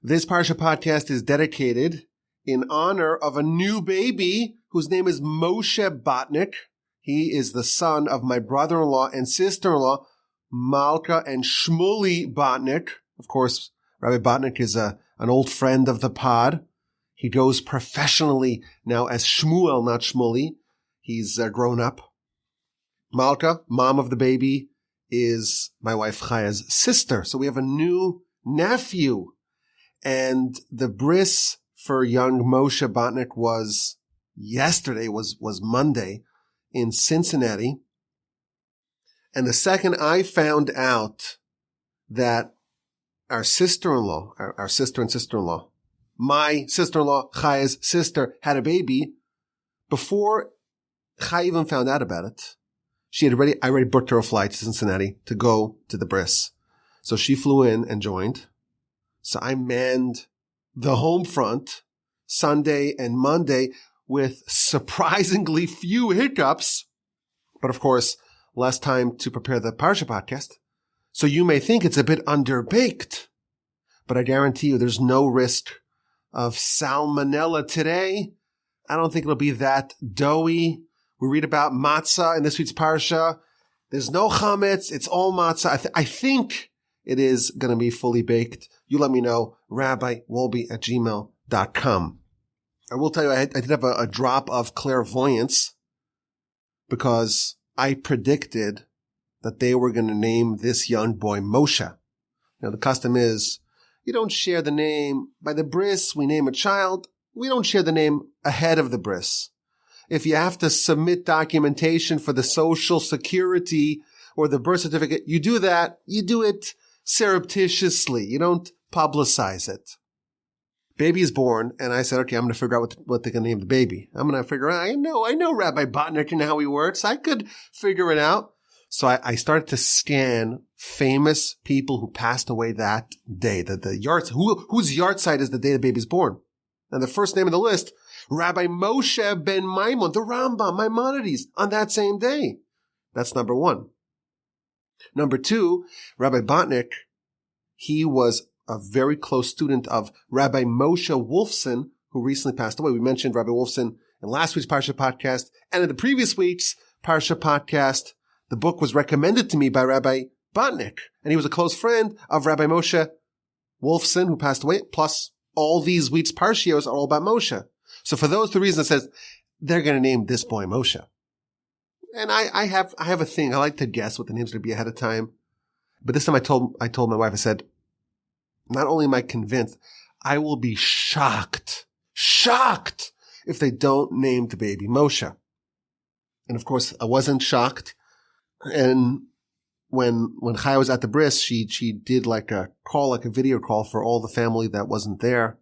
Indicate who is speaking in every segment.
Speaker 1: This Parsha Podcast is dedicated in honor of a new baby whose name is Moshe Botnick. He is the son of my brother-in-law and sister-in-law, Malka and Shmuel Botnick. Of course, Rabbi Botnick is an old friend of the pod. He goes professionally now as Shmuel, not Shmuley. He's grown up. Malka, mom of the baby, is my wife Chaya's sister. So we have a new nephew. And the bris for young Moshe Botnick was yesterday, was Monday in Cincinnati. And the second I found out that our sister-in-law, our sister and sister-in-law, my sister-in-law, Chaya's sister, had a baby, before Chaya even found out about it, I already booked her a flight to Cincinnati to go to the bris. So she flew in and joined. So I manned the home front Sunday and Monday with surprisingly few hiccups, but of course, less time to prepare the Parsha Podcast. So you may think it's a bit underbaked, but I guarantee you there's no risk of salmonella today. I don't think it'll be that doughy. We read about matzah in this week's Parsha. There's no chametz. It's all matzah. I think it is going to be fully baked. You let me know, rabbiwolbe@gmail.com. I will tell you, I did have a drop of clairvoyance because I predicted that they were going to name this young boy Moshe. Now, the custom is you don't share the name by the bris. We name a child. We don't share the name ahead of the bris. If you have to submit documentation for the social security or the birth certificate, you do that. You do it surreptitiously. You don't publicize it. Baby is born, and I said, okay, I'm going to figure out what they're going to name the baby. I'm going to figure out, I know Rabbi Botnick and how he works. I could figure it out. So I started to scan famous people who passed away that day. Whose yard site is the day the baby's born? And the first name on the list, Rabbi Moshe ben Maimon, the Rambam, Maimonides, on that same day. That's number one. Number two, Rabbi Botnick, he was a very close student of Rabbi Moshe Wolfson, who recently passed away. We mentioned Rabbi Wolfson in last week's Parsha Podcast, and in the previous week's Parsha Podcast, the book was recommended to me by Rabbi Botnick, and he was a close friend of Rabbi Moshe Wolfson, who passed away, plus all these week's Parshios are all about Moshe. So for those two reasons, it says they're going to name this boy Moshe. And I have a thing. I like to guess what the name's going to be ahead of time. But this time I told my wife, I said, not only am I convinced, I will be shocked if they don't name the baby Moshe. And of course, I wasn't shocked. And when Chaya was at the bris, she did like a video call for all the family that wasn't there.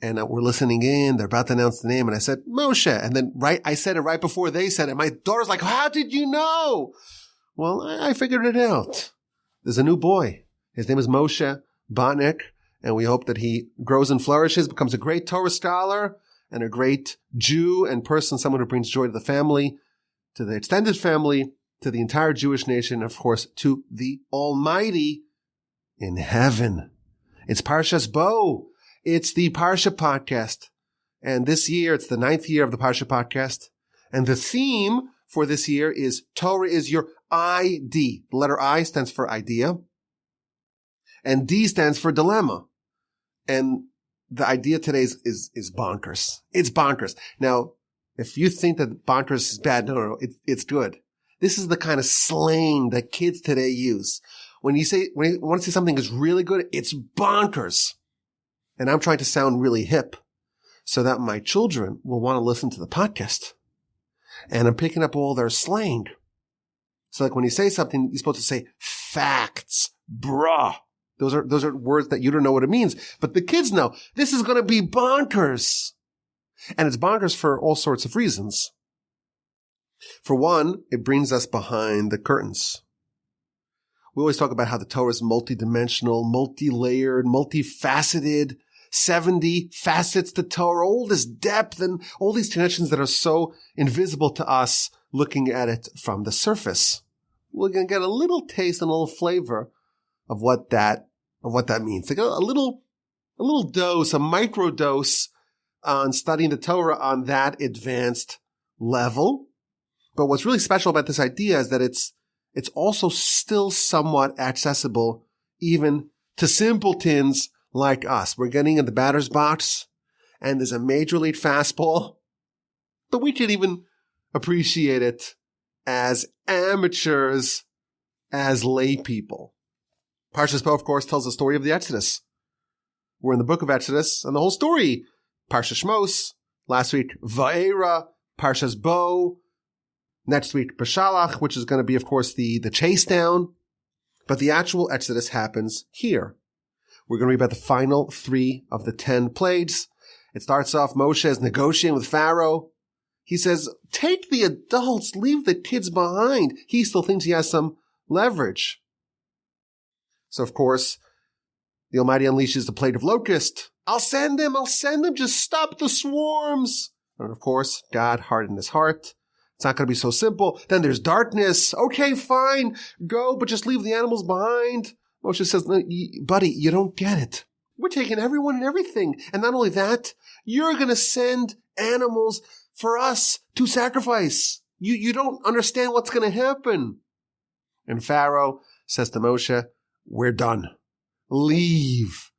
Speaker 1: And we're listening in. They're about to announce the name. And I said, Moshe. And then I said it right before they said it. My daughter's like, how did you know? Well, I figured it out. There's a new boy. His name is Moshe Botnick. And we hope that he grows and flourishes, becomes a great Torah scholar and a great Jew and person, someone who brings joy to the family, to the extended family, to the entire Jewish nation, and of course, to the Almighty in heaven. It's Parshas Bo. It's the Parsha Podcast. And this year, it's the 9th year of the Parsha Podcast. And the theme for this year is Torah is your ID. The letter I stands for idea. And D stands for dilemma. And the idea today is bonkers. It's bonkers. Now, if you think that bonkers is bad, no, it's good. This is the kind of slang that kids today use. When you want to say something is really good, it's bonkers. And I'm trying to sound really hip so that my children will want to listen to the podcast. And I'm picking up all their slang. So like when you say something, you're supposed to say facts, bruh. Those are words that you don't know what it means. But the kids know this is going to be bonkers. And it's bonkers for all sorts of reasons. For one, it brings us behind the curtains. We always talk about how the Torah is multidimensional, multi-layered, multifaceted, 70 facets to Torah, all this depth and all these connections that are so invisible to us looking at it from the surface. We're going to get a little taste and a little flavor of what that means. Like a little a little dose, a micro dose on studying the Torah on that advanced level. But what's really special about this idea is that it's also still somewhat accessible even to simpletons like us. We're getting in the batter's box and there's a major league fastball, but we can even appreciate it as amateurs, as lay people. Parsha Podcast, of course, tells the story of the Exodus. We're in the book of Exodus, and the whole story, Parsha Shmos, last week, Va'era, Parshas Bo, next week, Beshalach, which is going to be, of course, the chase down. But the actual Exodus happens here. We're going to read about the final 3 of the 10 plagues. It starts off, Moshe is negotiating with Pharaoh. He says, take the adults, leave the kids behind. He still thinks he has some leverage. So, of course, the Almighty unleashes the plague of locust. I'll send them, just stop the swarms. And of course, God hardened his heart. It's not going to be so simple. Then there's darkness. Okay, fine, go, but just leave the animals behind. Moshe says, no, buddy, you don't get it. We're taking everyone and everything. And not only that, you're going to send animals for us to sacrifice. You don't understand what's going to happen. And Pharaoh says to Moshe, we're done. Leave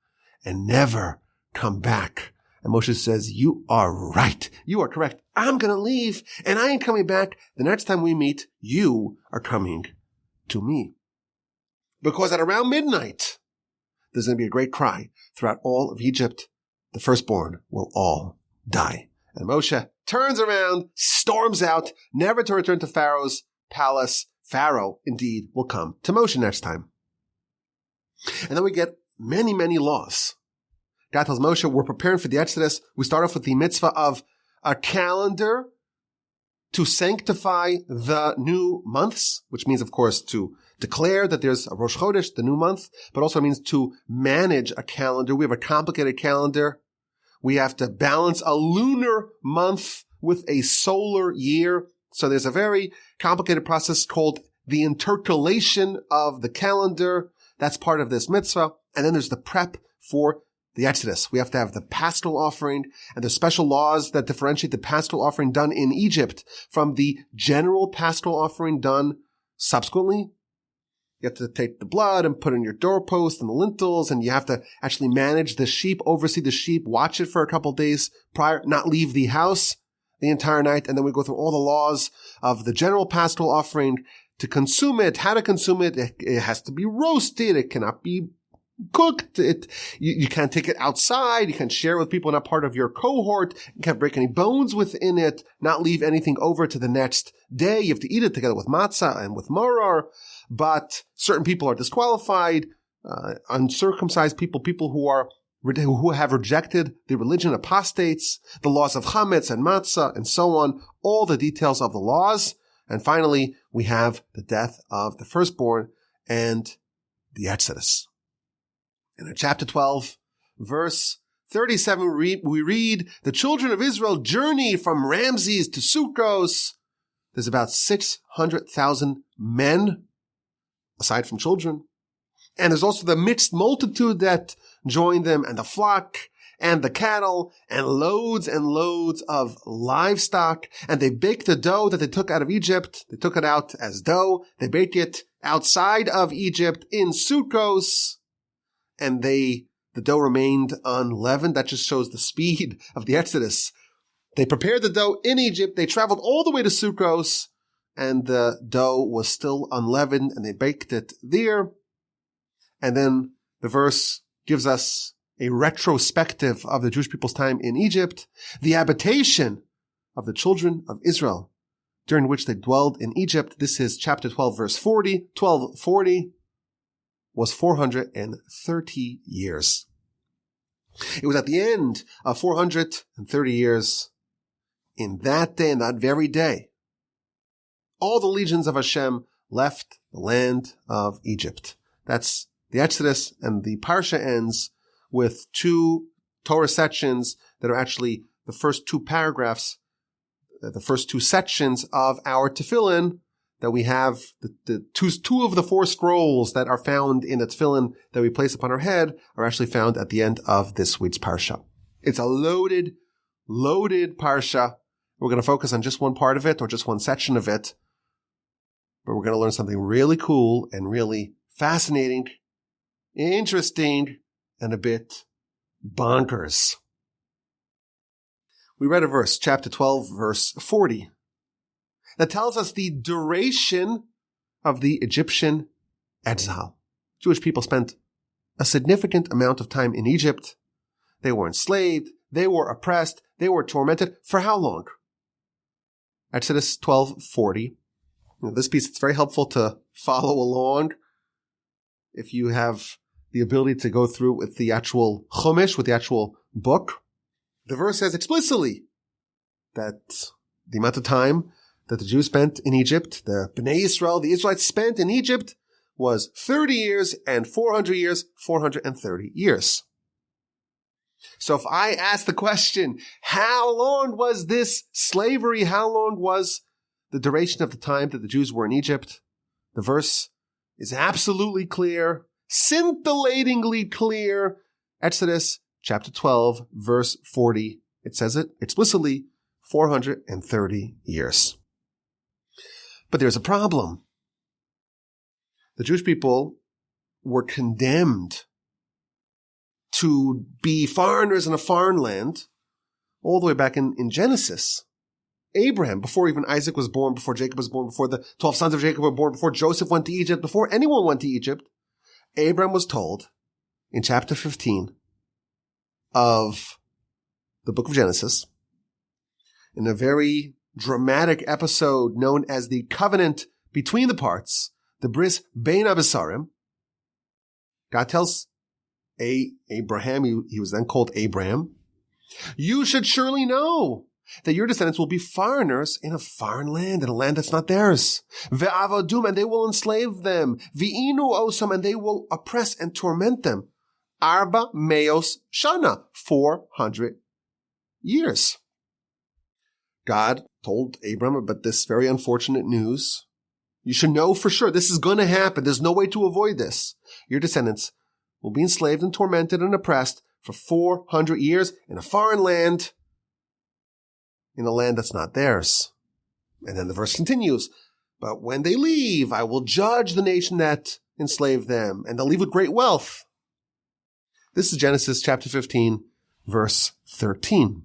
Speaker 1: and never come back. And Moshe says, you are right. You are correct. I'm going to leave and I ain't coming back. The next time we meet, you are coming to me. Because at around midnight, there's going to be a great cry throughout all of Egypt. The firstborn will all die. And Moshe turns around, storms out, never to return to Pharaoh's palace. Pharaoh, indeed, will come to Moshe next time. And then we get many, many laws. God tells Moshe, we're preparing for the Exodus. We start off with the mitzvah of a calendar to sanctify the new months, which means, of course, to declare that there's a Rosh Chodesh, the new month, but also means to manage a calendar. We have a complicated calendar. We have to balance a lunar month with a solar year. So there's a very complicated process called the intercalation of the calendar. That's part of this mitzvah. And then there's the prep for the Exodus. We have to have the paschal offering, and there's special laws that differentiate the paschal offering done in Egypt from the general paschal offering done subsequently. You have to take the blood and put it in your doorpost and the lintels, and you have to actually manage the sheep, oversee the sheep, watch it for a couple of days prior, not leave the house the entire night. And then we go through all the laws of the general paschal offering to consume it, how to consume it. It has to be roasted. It cannot be cooked. You can't take it outside. You can't share it with people not part of your cohort. You can't break any bones within it, not leave anything over to the next day. You have to eat it together with matzah and with maror. But certain people are disqualified, uncircumcised people who have rejected the religion, apostates, the laws of chametz and matzah, and so on, all the details of the laws. And finally, we have the death of the firstborn and the Exodus. And in chapter 12, verse 37, we read, the children of Israel journey from Ramses to Sukkos. There's about 600,000 men, aside from children. And there's also the mixed multitude that joined them, and the flock, and the cattle, and loads of livestock. And they baked the dough that they took out of Egypt. They took it out as dough. They baked it outside of Egypt in Sukkos. And the dough remained unleavened. That just shows the speed of the Exodus. They prepared the dough in Egypt. They traveled all the way to Sukkos, and the dough was still unleavened, and they baked it there. And then the verse gives us a retrospective of the Jewish people's time in Egypt, the habitation of the children of Israel, during which they dwelled in Egypt. This is chapter 12, verse 40. 1240 was 430 years. It was at the end of 430 years, in that day, in that very day, all the legions of Hashem left the land of Egypt. That's the Exodus, and the Parsha ends with 2 Torah sections that are actually the first 2 paragraphs, the first 2 sections of our tefillin that we have the two of the 4 scrolls that are found in a tefillin that we place upon our head are actually found at the end of this week's Parsha. It's a loaded Parsha. We're going to focus on just one part of it or just one section of it, but we're going to learn something really cool and really fascinating, interesting, and a bit bonkers. We read a verse, chapter 12, verse 40, that tells us the duration of the Egyptian exile. Jewish people spent a significant amount of time in Egypt. They were enslaved, they were oppressed, they were tormented. For how long? Exodus 12:40. This piece, it's very helpful to follow along if you have the ability to go through with the actual Chumash, with the actual book. The verse says explicitly that the amount of time that the Jews spent in Egypt, the Bnei Israel, the Israelites spent in Egypt, was 30 years and 400 years, 430 years. So if I ask the question, how long was this slavery? How long was the duration of the time that the Jews were in Egypt? The verse is absolutely clear, scintillatingly clear. Exodus chapter 12, verse 40. It says it explicitly, 430 years. But there's a problem. The Jewish people were condemned to be foreigners in a foreign land all the way back in Genesis. Abraham, before even Isaac was born, before Jacob was born, before the 12 sons of Jacob were born, before Joseph went to Egypt, before anyone went to Egypt, Abraham was told in chapter 15 of the book of Genesis, in a very dramatic episode known as the covenant between the parts, the bris bein abesarim, God tells Abraham, he was then called Abraham, you should surely know that your descendants will be foreigners in a foreign land, in a land that's not theirs. Ve'avadum, and they will enslave them. Ve'inu osam, and they will oppress and torment them. Arba meos shana, 400 years. God told Abram about this very unfortunate news. You should know for sure this is going to happen. There's no way to avoid this. Your descendants will be enslaved and tormented and oppressed for 400 years in a foreign land, in a land that's not theirs. And then the verse continues, but when they leave, I will judge the nation that enslaved them, and they'll leave with great wealth. This is Genesis chapter 15, verse 13.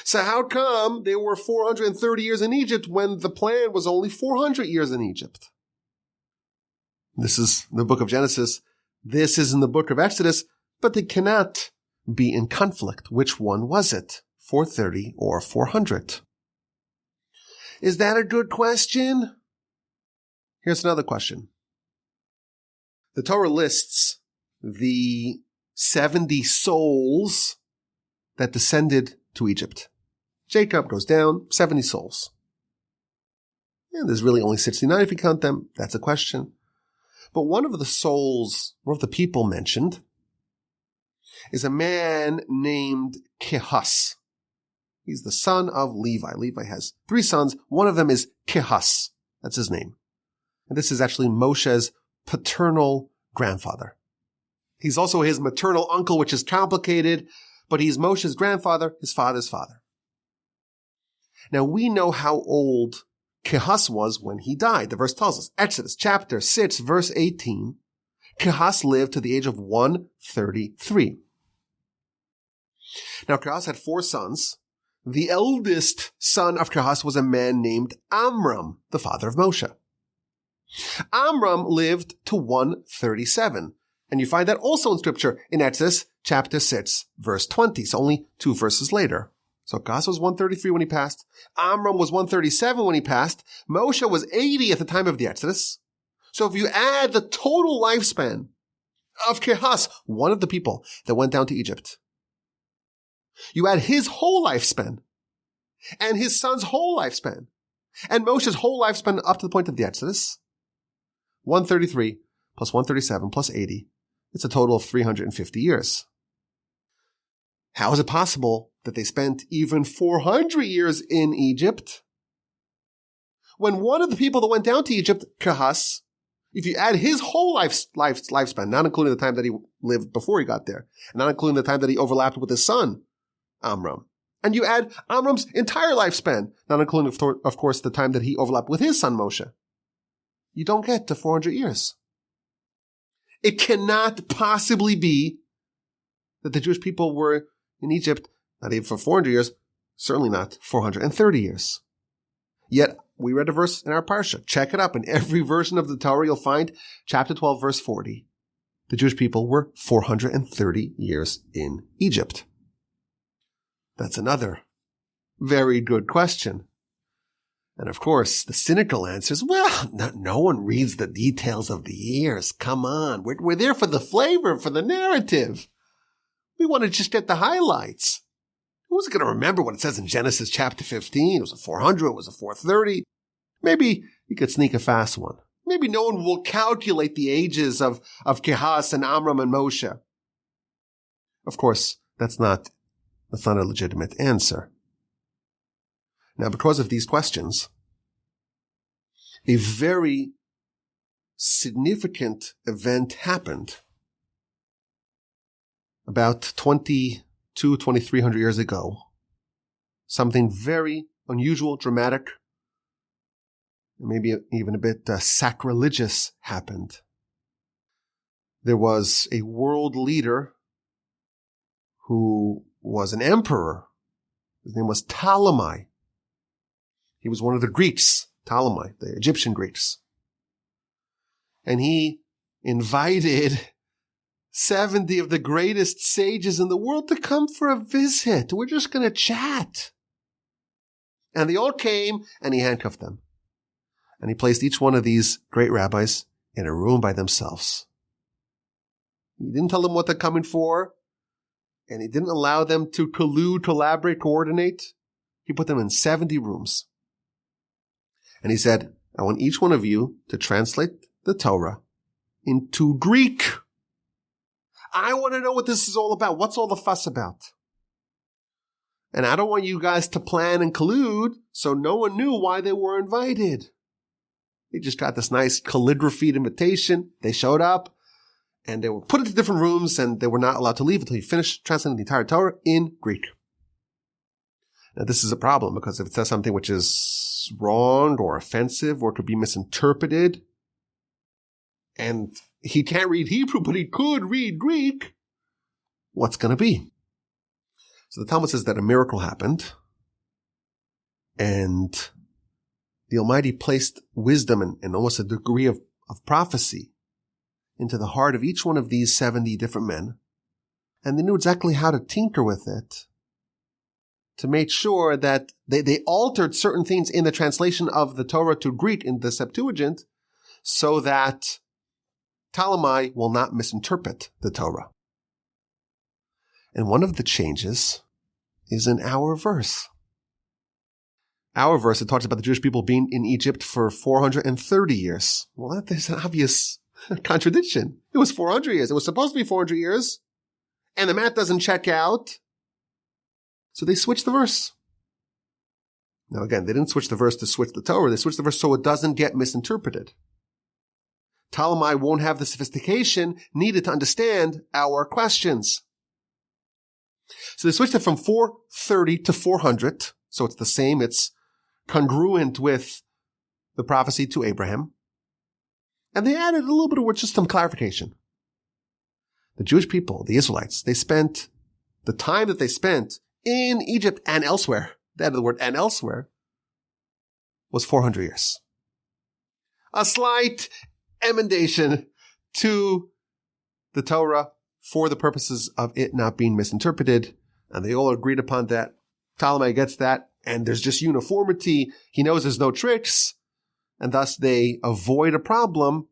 Speaker 1: So how come they were 430 years in Egypt when the plan was only 400 years in Egypt? This is the book of Genesis. This is in the book of Exodus, but they cannot be in conflict. Which one was it? 430 or 400? Is that a good question? Here's another question. The Torah lists the 70 souls that descended to Egypt. Jacob goes down, 70 souls. And there's really only 69 if you count them. That's a question. But one of the souls, one of the people mentioned, is a man named Kehas. He's the son of Levi. Levi has 3 sons. One of them is Kehas. That's his name. And this is actually Moshe's paternal grandfather. He's also his maternal uncle, which is complicated, but he's Moshe's grandfather, his father's father. Now we know how old Kehas was when he died. The verse tells us, Exodus chapter 6, verse 18, Kehas lived to the age of 133. Now Kehas had 4 sons. The eldest son of Kehas was a man named Amram, the father of Moshe. Amram lived to 137. And you find that also in scripture in Exodus chapter 6, verse 20. So only 2 verses later. So Kehas was 133 when he passed. Amram was 137 when he passed. Moshe was 80 at the time of the Exodus. So if you add the total lifespan of Kehas, one of the people that went down to Egypt, you add his whole lifespan and his son's whole lifespan and Moshe's whole lifespan up to the point of the Exodus, 133 plus 137 plus 80, it's a total of 350 years. How is it possible that they spent even 400 years in Egypt when one of the people that went down to Egypt, Kahas, if you add his whole lifespan, not including the time that he lived before he got there, and not including the time that he overlapped with his son, Amram, and you add Amram's entire lifespan, not including, of course, the time that he overlapped with his son Moshe, you don't get to 400 years. It cannot possibly be that the Jewish people were in Egypt, not even for 400 years, certainly not 430 years. Yet, we read a verse in our Parsha. Check it up. In every version of the Torah, you'll find chapter 12, verse 40. The Jewish people were 430 years in Egypt. That's another very good question. And of course, the cynical answer is, well, no one reads the details of the years. Come on. We're there for the flavor, for the narrative. We want to just get the highlights. Who's going to remember what it says in Genesis chapter 15? It was a 400, it was a 430. Maybe you could sneak a fast one. Maybe no one will calculate the ages of Kehas and Amram and Moshe. Of course, that's not a legitimate answer. Now, because of these questions, a very significant event happened about 2,300 years ago. Something very unusual, dramatic, maybe even a bit sacrilegious happened. There was a world leader who was an emperor. His name was Ptolemy. He was one of the Greeks, Ptolemy, the Egyptian Greeks. And he invited 70 of the greatest sages in the world to come for a visit. We're just going to chat. And they all came, and he handcuffed them. And he placed each one of these great rabbis in a room by themselves. He didn't tell them what they're coming for, and he didn't allow them to collude, collaborate, coordinate. He put them in 70 rooms. And he said, I want each one of you to translate the Torah into Greek. I want to know what this is all about. What's all the fuss about? And I don't want you guys to plan and collude so no one knew why they were invited. They just got this nice calligraphied invitation. They showed up and they were put into different rooms and they were not allowed to leave until he finished translating the entire Torah in Greek. Now, this is a problem because if it says something which is wrong or offensive or could be misinterpreted, and he can't read Hebrew, but he could read Greek, what's going to be? So the Talmud says that a miracle happened, and the Almighty placed wisdom and almost a degree of prophecy into the heart of each one of these 70 different men, and they knew exactly how to tinker with it to make sure that they altered certain things in the translation of the Torah to Greek in the Septuagint so that Ptolemy will not misinterpret the Torah. And one of the changes is in our verse. Our verse, it talks about the Jewish people being in Egypt for 430 years. Well, there's an obvious contradiction. It was 400 years. It was supposed to be 400 years. And the math doesn't check out. So they switched the verse. Now again, they didn't switch the verse to switch the Torah. They switched the verse so it doesn't get misinterpreted. Ptolemy won't have the sophistication needed to understand our questions. So they switched it from 430 to 400. So it's the same. It's congruent with the prophecy to Abraham. And they added a little bit of just some clarification. The Jewish people, the Israelites, they spent the time that they spent in Egypt and elsewhere, that the word and elsewhere, was 400 years. A slight emendation to the Torah for the purposes of it not being misinterpreted. And they all agreed upon that. Ptolemy gets that. And there's just uniformity. He knows there's no tricks. And thus they avoid a problem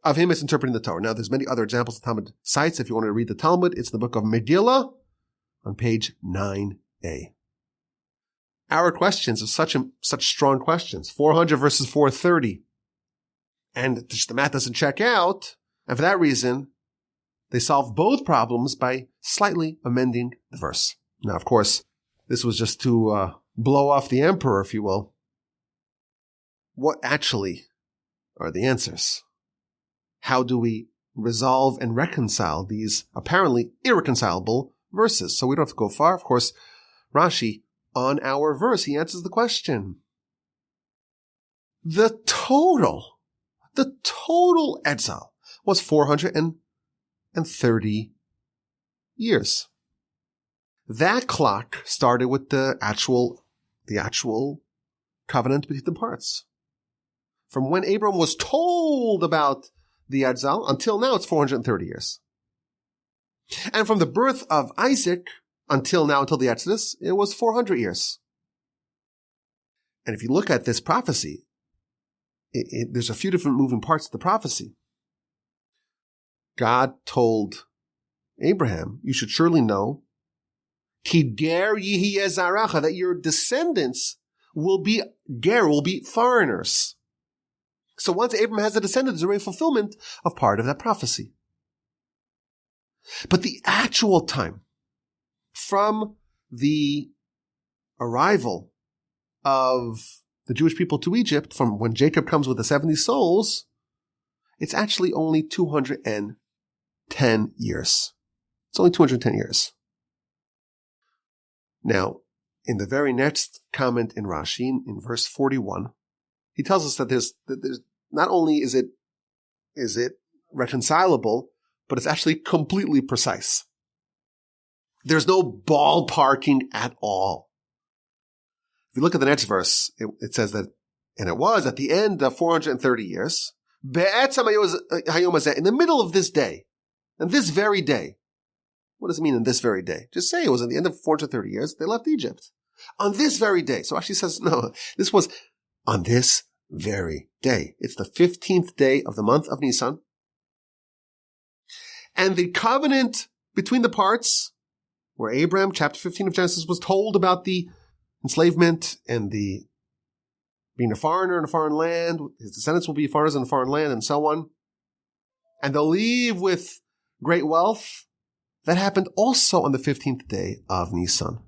Speaker 1: of him misinterpreting the Torah. Now, there's many other examples the Talmud cites. If you want to read the Talmud, it's in the book of Megillah on page 9a. Our questions are such strong questions. 400 versus 430. And just the math doesn't check out. And for that reason, they solve both problems by slightly amending the verse. Now, of course, this was just to blow off the emperor, if you will. what actually are the answers? How do we resolve and reconcile these apparently irreconcilable verses? So we don't have to go far. Of course, Rashi, on our verse, he answers the question. The total exile was 430 years. That clock started with the actual covenant between the parts. From when Abram was told about the exile until now, it's 430 years. And from the birth of Isaac until now, until the Exodus, it was 400 years. And if you look at this prophecy, there's a few different moving parts to the prophecy. God told Abraham, you should surely know, Ki ger yihiyeh zaracha, that your descendants will be foreigners. So once Abraham has a descendant, there's already fulfillment of part of that prophecy. But the actual time from the arrival of the Jewish people to Egypt, from when Jacob comes with the 70 souls, it's actually only 210 years. It's only 210 years. Now, in the very next comment in Rashi, in verse 41, he tells us that there's not only is it reconcilable, but it's actually completely precise. There's no ballparking at all. If you look at the next verse, it says that, and it was at the end of 430 years, in the middle of this day, and this very day. What does it mean in this very day? Just say it was at the end of 430 years, they left Egypt. On this very day. So Rashi says, no, this was on this very day. It's the 15th day of the month of Nisan. And the covenant between the parts, where Abraham, chapter 15 of Genesis, was told about the enslavement and the being a foreigner in a foreign land, his descendants will be foreigners in a foreign land, and so on. And they'll leave with great wealth. That happened also on the 15th day of Nisan.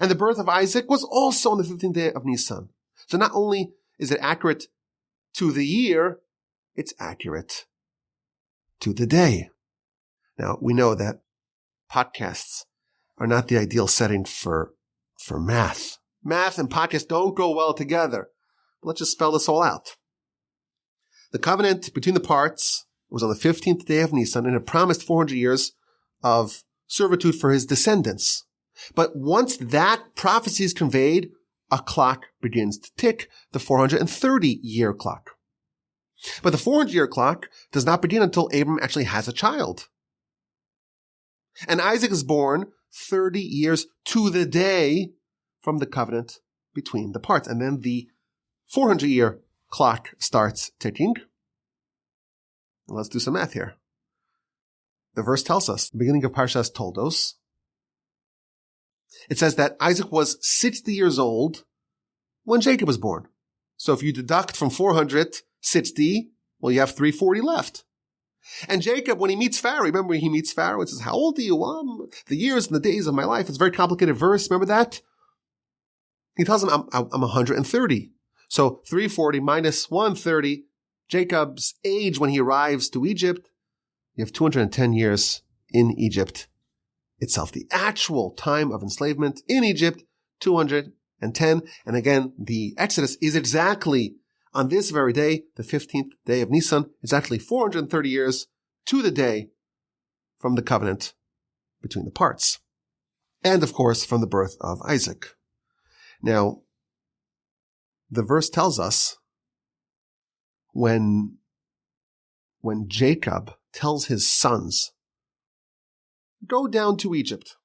Speaker 1: And the birth of Isaac was also on the 15th day of Nisan. So not only is it accurate to the year, it's accurate to the day. Now, we know that podcasts are not the ideal setting for math. Math and podcasts don't go well together. Let's just spell this all out. The covenant between the parts was on the 15th day of Nisan, and it promised 400 years of servitude for his descendants. But once that prophecy is conveyed, a clock begins to tick, the 430-year clock. But the 400-year clock does not begin until Abram actually has a child. And Isaac is born 30 years to the day from the covenant between the parts. And then the 400-year clock starts ticking. Let's do some math here. The verse tells us, the beginning of Parsha Toldos, it says that Isaac was 60 years old when Jacob was born. So if you deduct from 460, well, you have 340 left. And Jacob, when he meets Pharaoh, remember he meets Pharaoh and says, how old are you? The years and the days of my life. It's a very complicated verse. Remember that? He tells him, I'm 130. So 340 minus 130, Jacob's age when he arrives to Egypt, you have 210 years in Egypt itself. The actual time of enslavement in Egypt, 210. And again, the Exodus is exactly on this very day, the 15th day of Nisan, exactly 430 years to the day from the covenant between the parts. And of course, from the birth of Isaac. Now, the verse tells us when Jacob tells his sons, go down to Egypt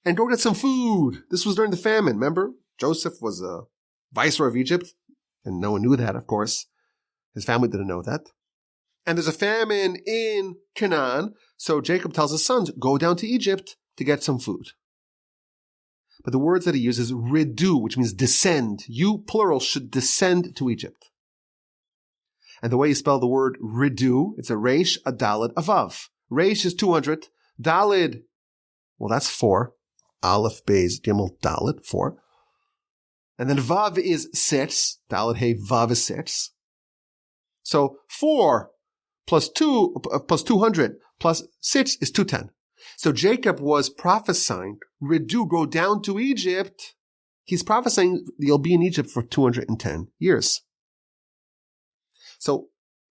Speaker 1: and go get some food. This was during the famine, remember? Joseph was a viceroy of Egypt, and no one knew that, of course. His family didn't know that. And there's a famine in Canaan, so Jacob tells his sons, go down to Egypt to get some food. But the words that he uses, redu, which means descend. You, plural, should descend to Egypt. And the way you spell the word redu, it's a resh, a daled, a vav. Resh is 200. Daled, well, that's 4. Aleph, Beis, Gimel, Daled, 4. And then Vav is 6. Dalet Hey Vav is 6. So 4 plus 2 plus 200 plus 6 is 210. So Jacob was prophesying, go down to Egypt. He's prophesying you'll be in Egypt for 210 years. So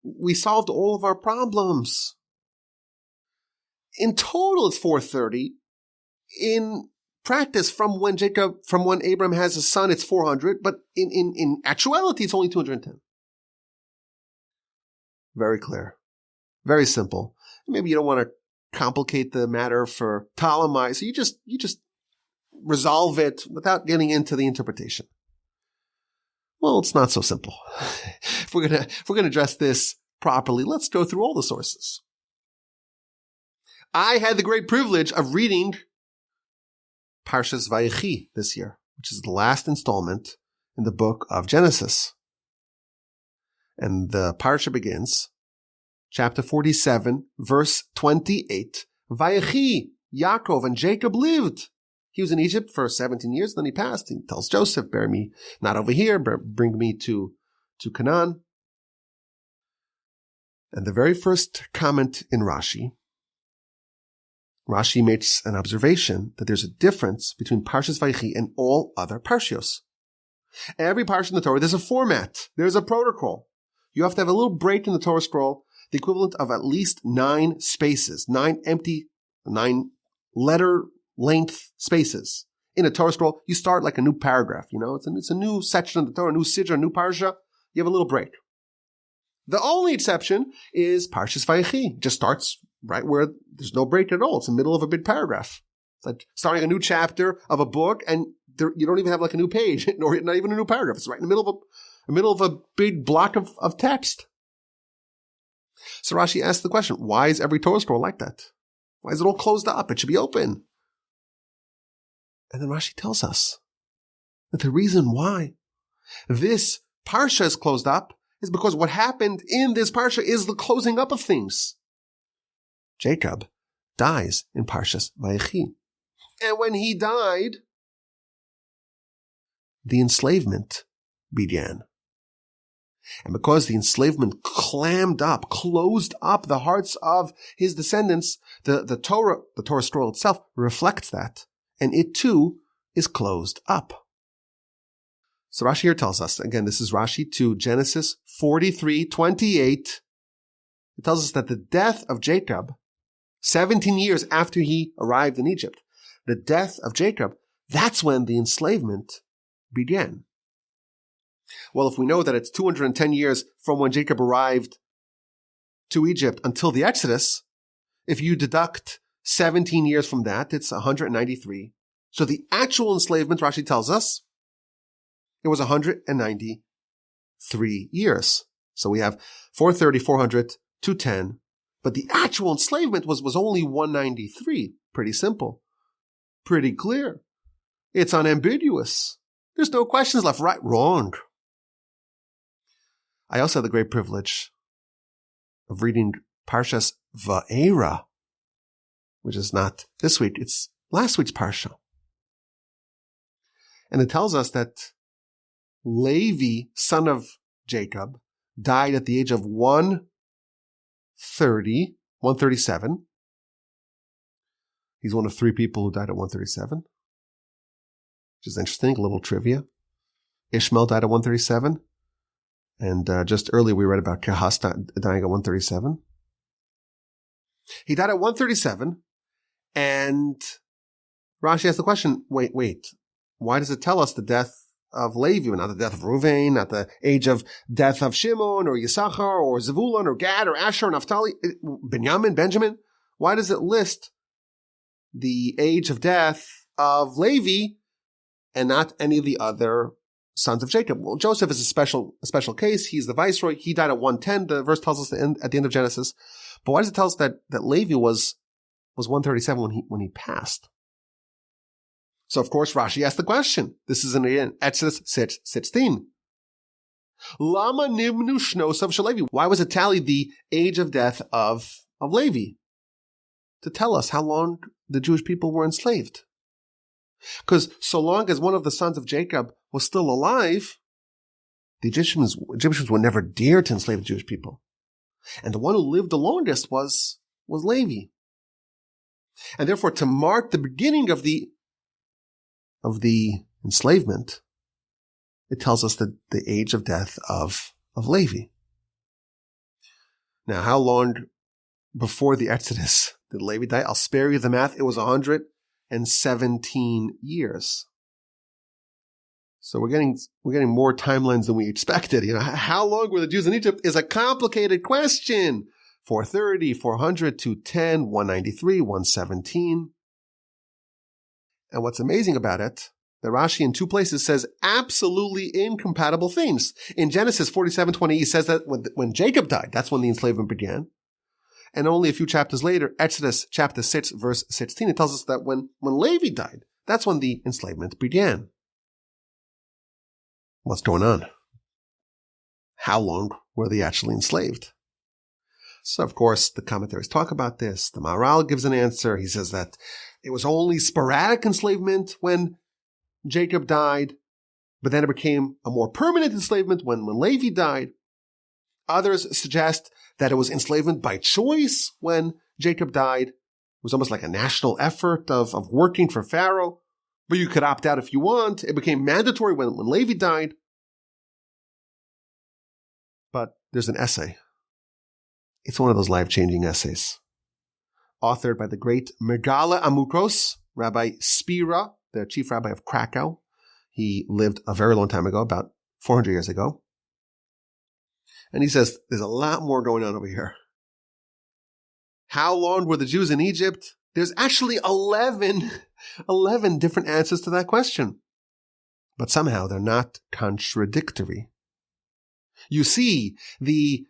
Speaker 1: we solved all of our problems. In total, it's 430. In practice, from when Abraham has a son, it's 400. But in actuality, it's only 210. Very clear. Very simple. Maybe you don't want to complicate the matter for Ptolemy, so you just resolve it without getting into the interpretation. Well, it's not so simple. If we're gonna address this properly, let's go through all the sources. I had the great privilege of reading Parshas Vayechi this year, which is the last installment in the book of Genesis. And the Parsha begins, chapter 47, verse 28. Vayechi, Yaakov and Jacob lived. He was in Egypt for 17 years, then he passed. He tells Joseph, bear me not over here, bring me to Canaan. And the very first comment in Rashi makes an observation that there's a difference between Parshas Vayechi and all other parshios. Every parsha in the Torah, there's a format. There's a protocol. You have to have a little break in the Torah scroll, the equivalent of at least 9 spaces, 9 letter length spaces. In a Torah scroll, you start like a new paragraph, it's a new section of the Torah, a new sidra, a new parsha. You have a little break. The only exception is Parshas Vayechi. It just starts right where there's no break at all. It's the middle of a big paragraph. It's like starting a new chapter of a book, and you don't even have like a new page, or not even a new paragraph. It's right in the middle of a big block of text. So Rashi asks the question, why is every Torah scroll like that? Why is it all closed up? It should be open. And then Rashi tells us that the reason why this parsha is closed up is because what happened in this parsha is the closing up of things. Jacob dies in Parshas Vayechi. And when he died, the enslavement began. And because the enslavement closed up the hearts of his descendants, the Torah scroll itself reflects that. And it too is closed up. So Rashi here tells us, again, this is Rashi to Genesis 43:28. It tells us that the death of Jacob, 17 years after he arrived in Egypt, the death of Jacob, that's when the enslavement began. Well, if we know that it's 210 years from when Jacob arrived to Egypt until the Exodus, if you deduct 17 years from that, it's 193. So the actual enslavement, Rashi tells us, it was 193 years. So we have 430, 400, 210. But the actual enslavement was only 193. Pretty simple. Pretty clear. It's unambiguous. There's no questions left, right, wrong. I also had the great privilege of reading Parshas Va'era, which is not this week, it's last week's Parsha. And it tells us that Levi, son of Jacob, died at the age of 137. He's one of 3 people who died at 137, which is interesting, a little trivia. Ishmael died at 137. And just earlier we read about Kehas dying at 137. He died at 137, and Rashi asked the question, wait, why does it tell us the death of Levi, not the death of Reuven, not the age of death of Shimon, or Yisachar, or Zevulun, or Gad, or Asher, or Naphtali, Benjamin? Why does it list the age of death of Levi and not any of the other sons of Jacob? Well, Joseph is a special case. He's the viceroy. He died at 110. The verse tells us at the end of Genesis. But why does it tell us that Levi was 137 when he passed? So of course Rashi asked the question. This is in Exodus 6:16. Lama nimnu shnosav shel Levi. Why was it tallied the age of death of Levi? To tell us how long the Jewish people were enslaved. Because so long as one of the sons of Jacob was still alive, the Egyptians would never dare to enslave the Jewish people. And the one who lived the longest was Levi. And therefore, to mark the beginning of the enslavement, it tells us the age of death of Levi. Now, how long before the Exodus did Levi die? I'll spare you the math. It was 117 years. So we're getting more timelines than we expected. How long were the Jews in Egypt is a complicated question. 430, 400, 210, 193, 117. And what's amazing about it, that Rashi in two places says absolutely incompatible things. In Genesis 47:20, he says that when Jacob died, that's when the enslavement began. And only a few chapters later, Exodus chapter 6, verse 16, it tells us that when Levi died, that's when the enslavement began. What's going on? How long were they actually enslaved? So, of course, the commentaries talk about this. The Maharal gives an answer. He says that it was only sporadic enslavement when Jacob died, but then it became a more permanent enslavement when Levi died. Others suggest that it was enslavement by choice when Jacob died. It was almost like a national effort of working for Pharaoh, but you could opt out if you want. It became mandatory when Levi died. But there's an essay. It's one of those life-changing essays, authored by the great Megala Amukos, Rabbi Spira, the chief rabbi of Krakow. He lived a very long time ago, about 400 years ago. And he says, there's a lot more going on over here. How long were the Jews in Egypt? There's actually 11 different answers to that question. But somehow they're not contradictory. You see, the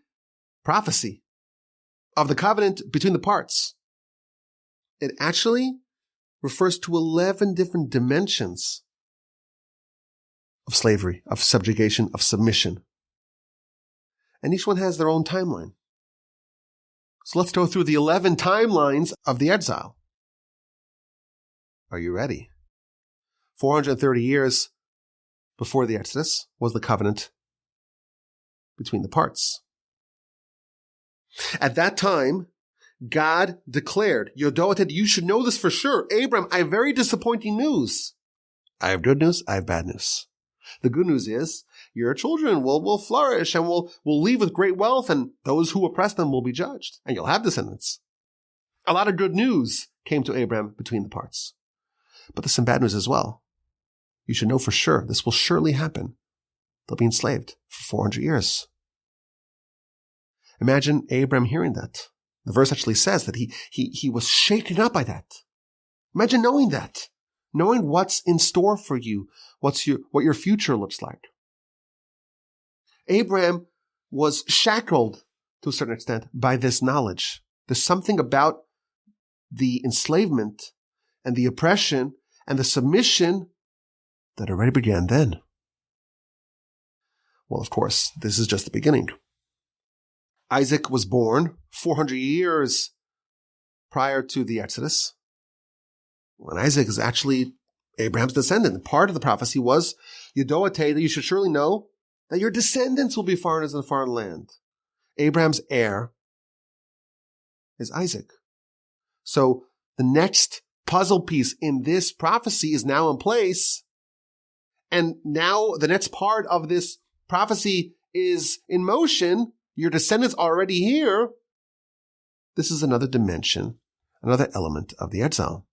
Speaker 1: prophecy of the covenant between the parts, it actually refers to 11 different dimensions of slavery, of subjugation, of submission. And each one has their own timeline. So let's go through the 11 timelines of the exile. Are you ready? 430 years before the Exodus was the covenant between the parts. At that time, God declared, Yodoated, you should know this for sure. Abram, I have very disappointing news. I have good news, I have bad news. The good news is your children will flourish and will leave with great wealth, and those who oppress them will be judged, and you'll have descendants. A lot of good news came to Abram between the parts. But there's some bad news as well. You should know for sure this will surely happen. They'll be enslaved for 400 years. Imagine Abram hearing that. The verse actually says that he was shaken up by that. Imagine knowing that. Knowing what's in store for you, what your future looks like. Abram was shackled to a certain extent by this knowledge. There's something about the enslavement and the oppression and the submission that already began then. Well, of course, this is just the beginning. Isaac was born 400 years prior to the Exodus. And Isaac is actually Abraham's descendant. Part of the prophecy was, Yodoate, that you should surely know that your descendants will be foreigners in a foreign land. Abraham's heir is Isaac. So the next puzzle piece in this prophecy is now in place. And now the next part of this prophecy is in motion. Your descendants are already here. This is another dimension, another element of the exile.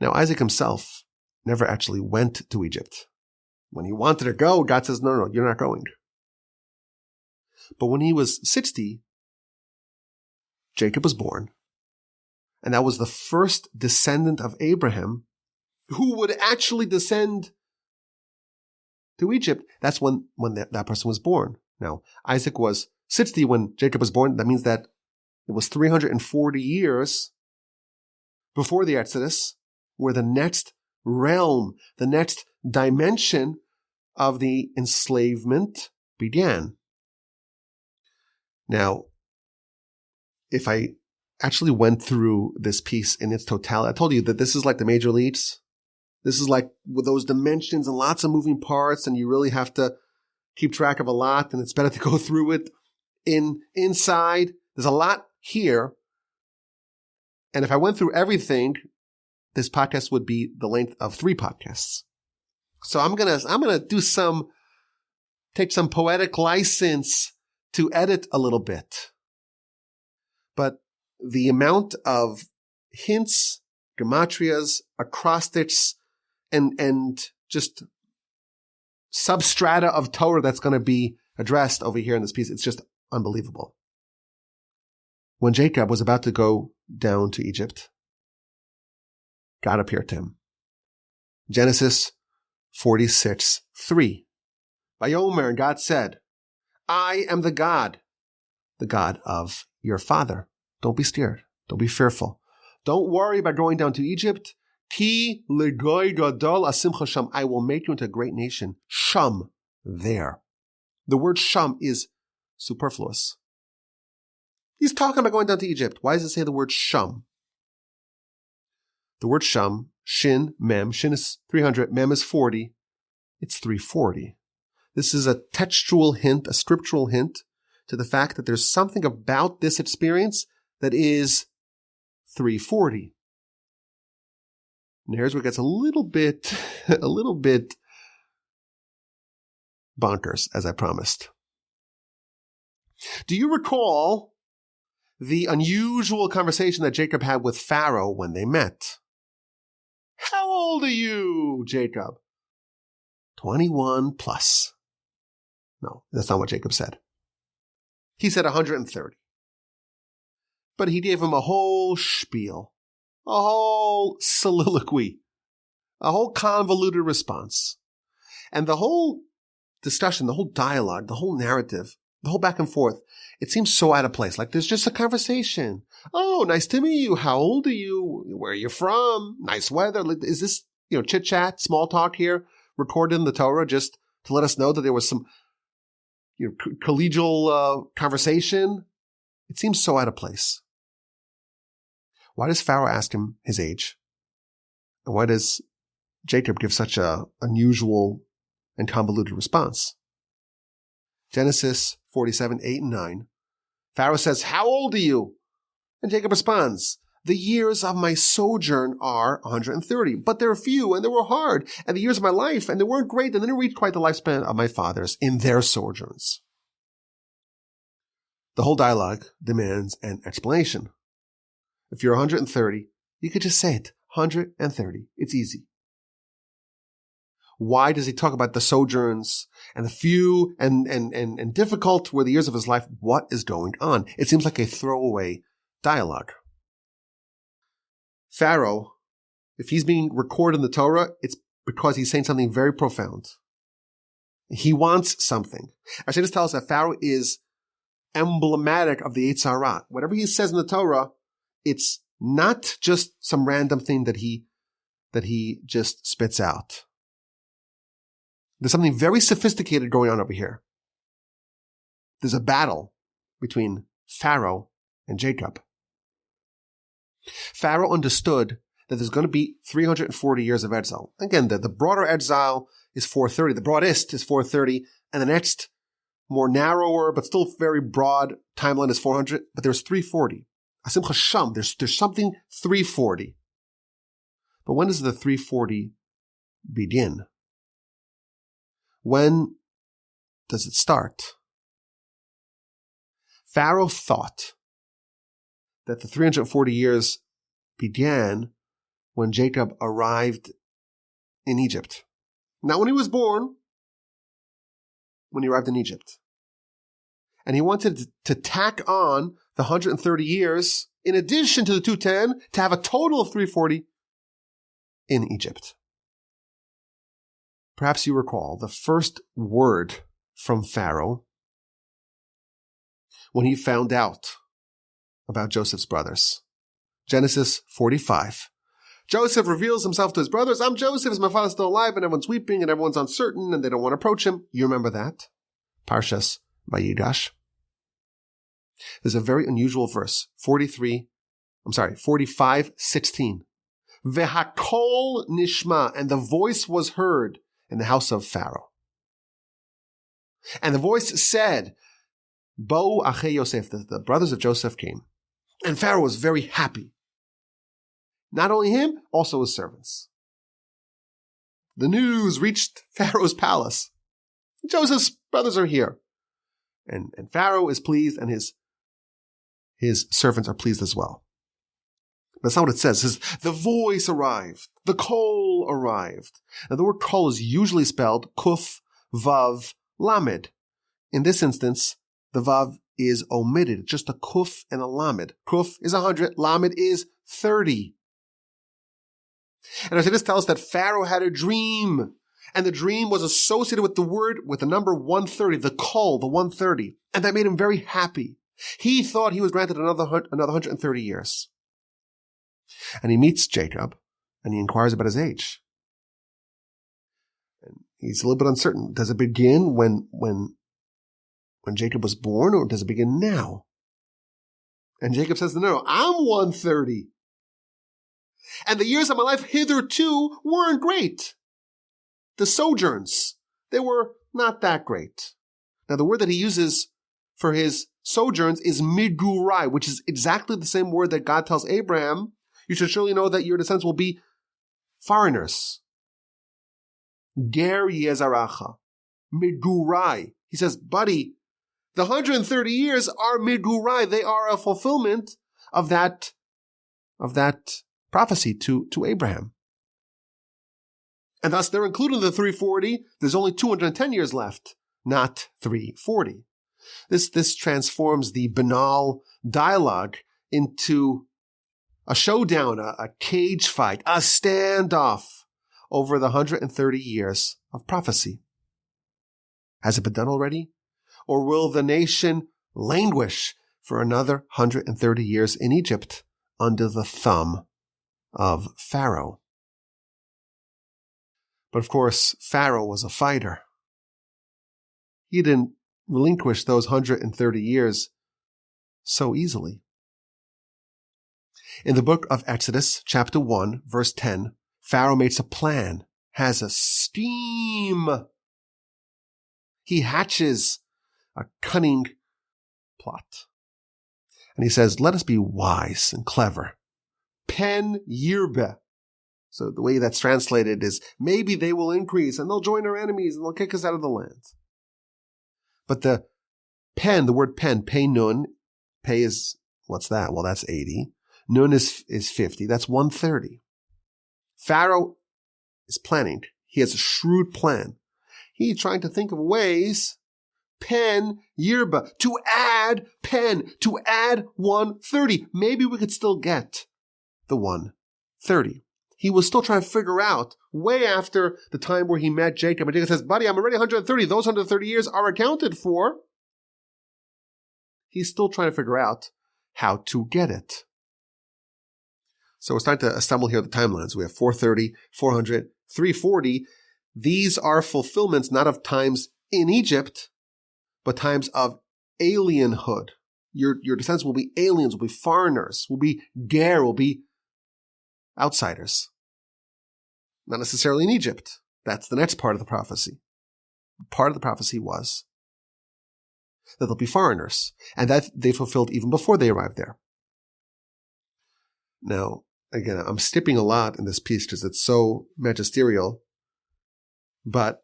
Speaker 1: Now, Isaac himself never actually went to Egypt. When he wanted to go, God says, no, you're not going. But when he was 60, Jacob was born. And that was the first descendant of Abraham who would actually descend to Egypt. That's when that person was born. Now, Isaac was 60 when Jacob was born. That means that it was 340 years before the Exodus, where the next realm, the next dimension of the enslavement began. Now, if I actually went through this piece in its totality, I told you that this is like the major leagues. This is like with those dimensions and lots of moving parts, and you really have to keep track of a lot, and it's better to go through it inside. There's a lot here. And if I went through everything, this podcast would be the length of 3 podcasts. So I'm gonna take some poetic license to edit a little bit. But the amount of hints, gematrias, acrostics, and just substrata of Torah that's going to be addressed over here in this piece, it's just unbelievable. When Jacob was about to go down to Egypt, God appeared to him. Genesis 46:3. Vayomer, and God said, I am the God of your father. Don't be scared. Don't be fearful. Don't worry about going down to Egypt. Ki legoy gadol asimcha sham. I will make you into a great nation. Sham, there. The word sham is superfluous. He's talking about going down to Egypt. Why does it say the word sham? The word sham, shin, mem. Shin is 300, mem is 40. It's 340. This is a textual hint, a scriptural hint to the fact that there's something about this experience that is 340. And here's where it gets a little bit bonkers, as I promised. Do you recall the unusual conversation that Jacob had with Pharaoh when they met? How old are you, Jacob? 21 plus. No, that's not what Jacob said. He said 130. But he gave him a whole spiel, a whole soliloquy, a whole convoluted response. And the whole discussion, the whole dialogue, the whole narrative, the whole back and forth, it seems so out of place. Like there's just a conversation. Oh, nice to meet you. How old are you? Where are you from? Nice weather. Is this, chit chat, small talk here, recorded in the Torah just to let us know that there was some, collegial conversation? It seems so out of place. Why does Pharaoh ask him his age? And why does Jacob give such a unusual and convoluted response? Genesis 47:8-9. Pharaoh says, how old are you? And Jacob responds, the years of my sojourn are 130, but they're few and they were hard, and the years of my life, and they weren't great, and they didn't reach quite the lifespan of my fathers in their sojourns. The whole dialogue demands an explanation. If you're 130, you could just say it, 130. It's easy. Why does he talk about the sojourns and the few and difficult were the years of his life? What is going on? It seems like a throwaway dialogue. Pharaoh, if he's being recorded in the Torah, it's because he's saying something very profound. He wants something. Actually, this tells us that Pharaoh is emblematic of the Yetzer Hara. Whatever he says in the Torah, it's not just some random thing that he just spits out. There's something very sophisticated going on over here. There's a battle between Pharaoh and Jacob. Pharaoh understood that there's going to be 340 years of exile. Again, the broader exile is 430. The broadest is 430. And the next, more narrower, but still very broad timeline is 400. But there's 340. Asimcha Sham, there's something 340. But when does the 340 begin? When does it start? Pharaoh thought that the 340 years began when Jacob arrived in Egypt. Not when he was born, when he arrived in Egypt. And he wanted to tack on the 130 years in addition to the 210 to have a total of 340 in Egypt. Perhaps you recall the first word from Pharaoh when he found out about Joseph's brothers. Genesis 45. Joseph reveals himself to his brothers. I'm Joseph. Is my father still alive? And everyone's weeping and everyone's uncertain and they don't want to approach him. You remember that? Parshas Vayigash. There's a very unusual verse. 45:16. Vehakol nishma, and the voice was heard in the house of Pharaoh. And the voice said, Bo Ache Yosef, the brothers of Joseph came. And Pharaoh was very happy. Not only him, also his servants. The news reached Pharaoh's palace. Joseph's brothers are here. And Pharaoh is pleased, and his servants are pleased as well. That's not what it says. It says, the voice arrived. The kol arrived. Now, the word kol is usually spelled kuf, vav, lamed. In this instance, the vav is omitted. Just a kuf and a lamed. Kuf is 100. Lamed is 30. And I say this tells us that Pharaoh had a dream. And the dream was associated with the number 130, the kol, the 130. And that made him very happy. He thought he was granted another 130 years. And he meets Jacob, and he inquires about his age. And he's a little bit uncertain. Does it begin when Jacob was born, or does it begin now? And Jacob says, no, I'm 130. And the years of my life hitherto weren't great. The sojourns, they were not that great. Now, the word that he uses for his sojourns is migurai, which is exactly the same word that God tells Abraham, you should surely know that your descendants will be foreigners. Ger yezaracha. Migurai. He says, buddy, the 130 years are migurai. They are a fulfillment of that prophecy to Abraham. And thus they're included in the 340. There's only 210 years left, not 340. This transforms the banal dialogue into a showdown, a cage fight, a standoff over the 130 years of prophecy. Has it been done already? Or will the nation languish for another 130 years in Egypt under the thumb of Pharaoh? But of course, Pharaoh was a fighter. He didn't relinquish those 130 years so easily. In the book of Exodus, chapter 1, verse 10, Pharaoh makes a plan, has a scheme. He hatches a cunning plot. And he says, let us be wise and clever. Pen yirbe. So the way that's translated is, maybe they will increase and they'll join our enemies and they'll kick us out of the land. But the word pen, pei nun, pei is, what's that? Well, that's 80. Nun is 50. That's 130. Pharaoh is planning. He has a shrewd plan. He's trying to think of ways, pen yirba, to add 130. Maybe we could still get the 130. He was still trying to figure out, way after the time where he met Jacob, and Jacob says, buddy, I'm already 130. Those 130 years are accounted for. He's still trying to figure out how to get it. So we're starting to assemble here the timelines. We have 430, 400, 340. These are fulfillments not of times in Egypt, but times of alienhood. Your descendants will be aliens, will be foreigners, will be ger, will be outsiders. Not necessarily in Egypt. That's the next part of the prophecy. Part of the prophecy was that they'll be foreigners, and that they fulfilled even before they arrived there. Now, again, I'm skipping a lot in this piece because it's so magisterial, but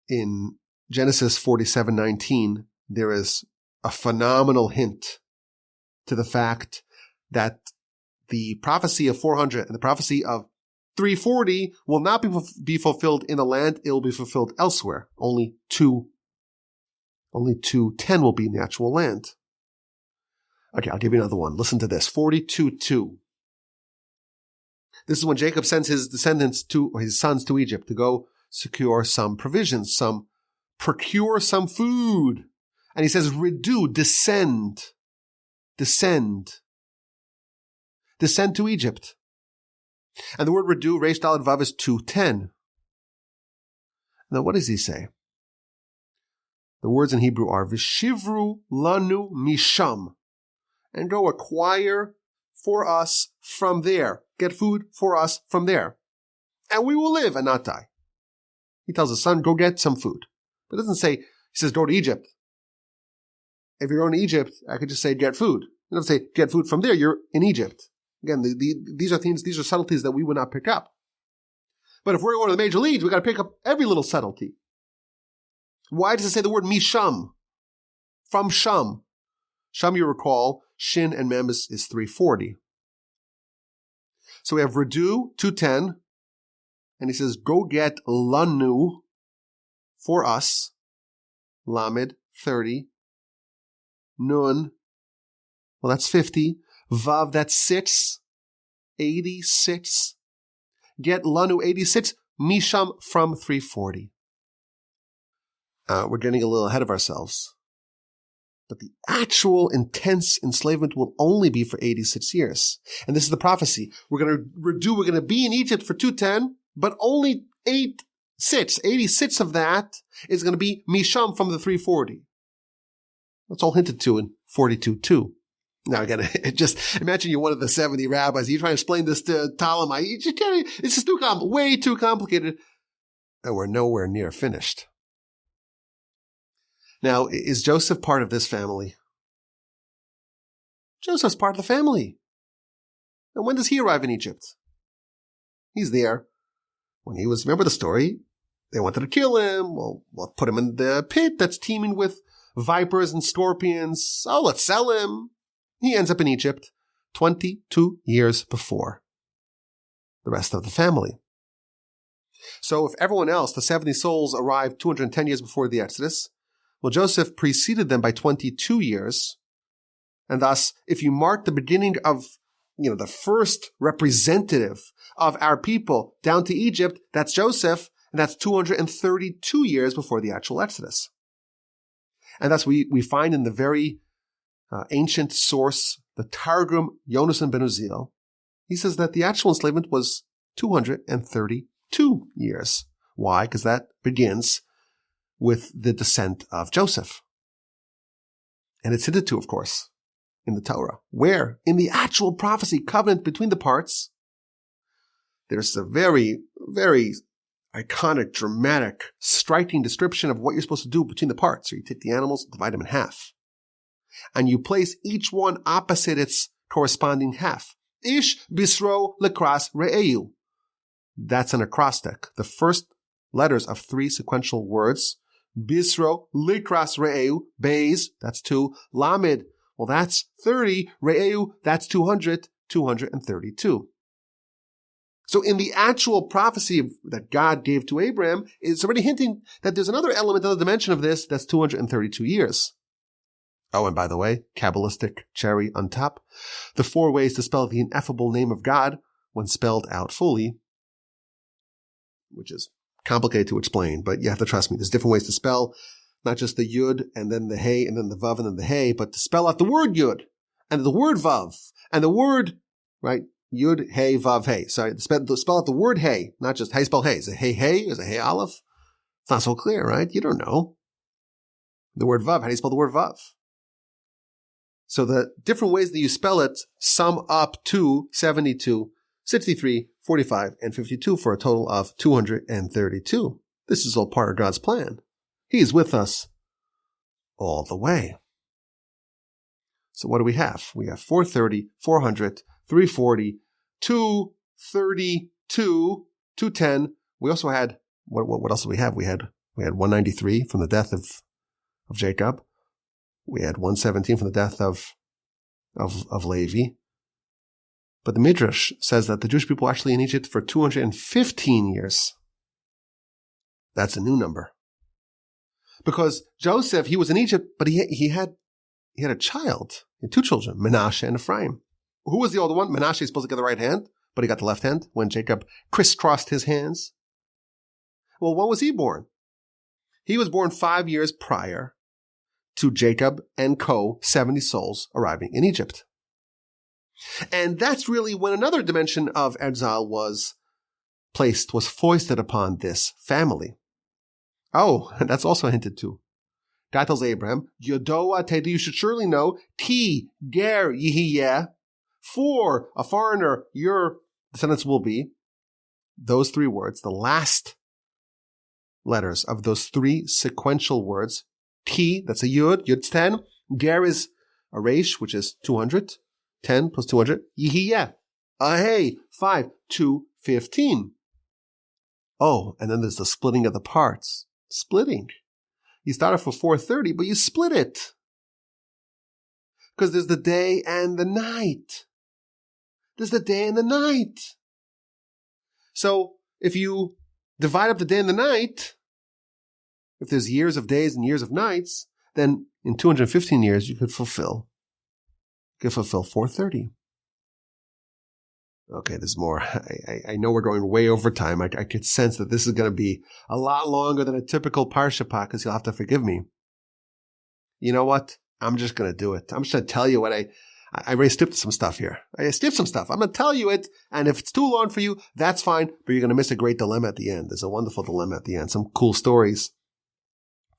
Speaker 1: in Genesis 47:19, there is a phenomenal hint to the fact that the prophecy of 400 and the prophecy of 340 will not be fulfilled in the land. It will be fulfilled elsewhere. Only 210 will be in the actual land. Okay, I'll give you another one. Listen to this. 42:2. This is when Jacob sends his descendants his sons to Egypt to go secure some provisions, procure some food. And he says, redu, descend to Egypt. And the word redu, reish daled vav, is 210. Now, what does he say? The words in Hebrew are, v'shivru lanu misham, and go acquire for us from there. Get food for us from there. And we will live and not die. He tells his son, go get some food. But it doesn't say, he says, go to Egypt. If you're going to Egypt, I could just say, get food. It doesn't say, get food from there, you're in Egypt. Again, these are subtleties that we would not pick up. But if we're going to the major leagues, we've got to pick up every little subtlety. Why does it say the word misham? From Sham. Sham, you recall, Shin and Mem is 340. So we have Redu, 210, and he says, go get lanu for us, Lamed, 30, Nun, well, that's 50, Vav, that's 6, 86, get lanu, 86, Misham from 340. We're getting a little ahead of ourselves. But the actual intense enslavement will only be for 86 years. And this is the prophecy. We're going to be in Egypt for 210, but only 86 of that is going to be Misham from the 340. That's all hinted to in 42:2. Now again, just imagine you're one of the 70 rabbis. You're trying to explain this to Ptolemy. It's just way too complicated. And we're nowhere near finished. Now, is Joseph part of this family? Joseph's part of the family. And when does he arrive in Egypt? He's there. When he was, remember the story? They wanted to kill him. Well, put him in the pit that's teeming with vipers and scorpions. Oh, let's sell him. He ends up in Egypt 22 years before the rest of the family. So if everyone else, the 70 souls, arrived 210 years before the Exodus, well, Joseph preceded them by 22 years. And thus, if you mark the beginning of, the first representative of our people down to Egypt, that's Joseph, and that's 232 years before the actual Exodus. And thus we find in the very ancient source, the Targum Yonasan ben Uziel, he says that the actual enslavement was 232 years. Why? Because that begins with the descent of Joseph. And it's hinted to, of course, in the Torah. Where? In the actual prophecy covenant between the parts, there's a very, very iconic, dramatic, striking description of what you're supposed to do between the parts. So you take the animals, divide them in half. And you place each one opposite its corresponding half. Ish bisro lekras re'eu. That's an acrostic. The first letters of 3 sequential words. Bisro, likras re'eu, beis, that's 2. Lamed, well, that's 30. Re'eu, that's 200, 232. So in the actual prophecy that God gave to Abraham, it's already hinting that there's another element, another dimension of this, that's 232 years. Oh, and by the way, Kabbalistic cherry on top, the 4 ways to spell the ineffable name of God when spelled out fully, which is complicated to explain, but you have to trust me. There's different ways to spell, not just the yud and then the hey and then the vav and then the hey, but to spell out the word yud and the word vav and the word, right, yud, hey, vav, hey. Sorry, to spell out the word hey, not just how you spell hey. Is it hey, hey? Is it hey, aleph? It's not so clear, right? You don't know. The word vav, how do you spell the word vav? So the different ways that you spell it sum up to 72, 63, 45, and 52 for a total of 232. This is all part of God's plan. He's with us all the way. So what do we have? We have 430, 400, 340, 232, 210. We also had, what else did we have? We had 193 from the death of Jacob. We had 117 from the death of Levi. But the Midrash says that the Jewish people were actually in Egypt for 215 years. That's a new number. Because Joseph, he was in Egypt, but he had a child. He had 2 children, Menashe and Ephraim. Who was the older one? Menashe is supposed to get the right hand, but he got the left hand when Jacob crisscrossed his hands. Well, when was he born? He was born 5 years prior to Jacob and 70 souls arriving in Egypt. And that's really when another dimension of exile was foisted upon this family. Oh, and that's also hinted to. God tells Abraham, Yodoa Tedu, you should surely know, Ti Ger Yihiyeh, For a foreigner, your descendants will be. Those three words, the last letters of those three sequential words. T, that's a yud, yud's 10. Ger is a resh, which is 200. 10 plus 200. Yihiyeh. Hey, 5, 2, 15. Oh, and then there's the splitting of the parts. Splitting. You started for 4:30, but you split it. Because there's the day and the night. There's the day and the night. So if you divide up the day and the night, if there's years of days and years of nights, then in 215 years you could fulfill 430. Okay, there's more. I know we're going way over time. I could sense that this is going to be a lot longer than a typical Parsha Podcast. You'll have to forgive me. You know what? I'm just going to do it. I'm just going to tell you what I already skipped some stuff here. I skipped some stuff. I'm going to tell you it, and if it's too long for you, that's fine, but you're going to miss a great dilemma at the end. There's a wonderful dilemma at the end. Some cool stories.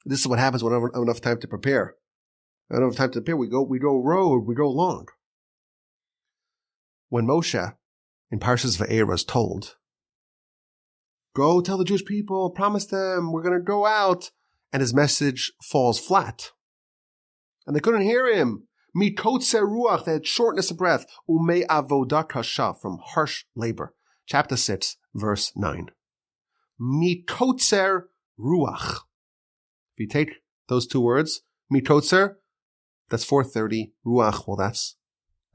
Speaker 1: This is what happens when I don't have enough time to prepare. I don't have time to prepare. We go long. When Moshe in Parshas Va'era was told, go tell the Jewish people, promise them, we're going to go out, and his message falls flat. And they couldn't hear him. Mikotzer ruach, they had shortness of breath. Umei avodah kasha, from harsh labor. Chapter 6, verse 9. Mikotzer ruach. If you take those two words, mikotzer, that's 430. Ruach, well, that's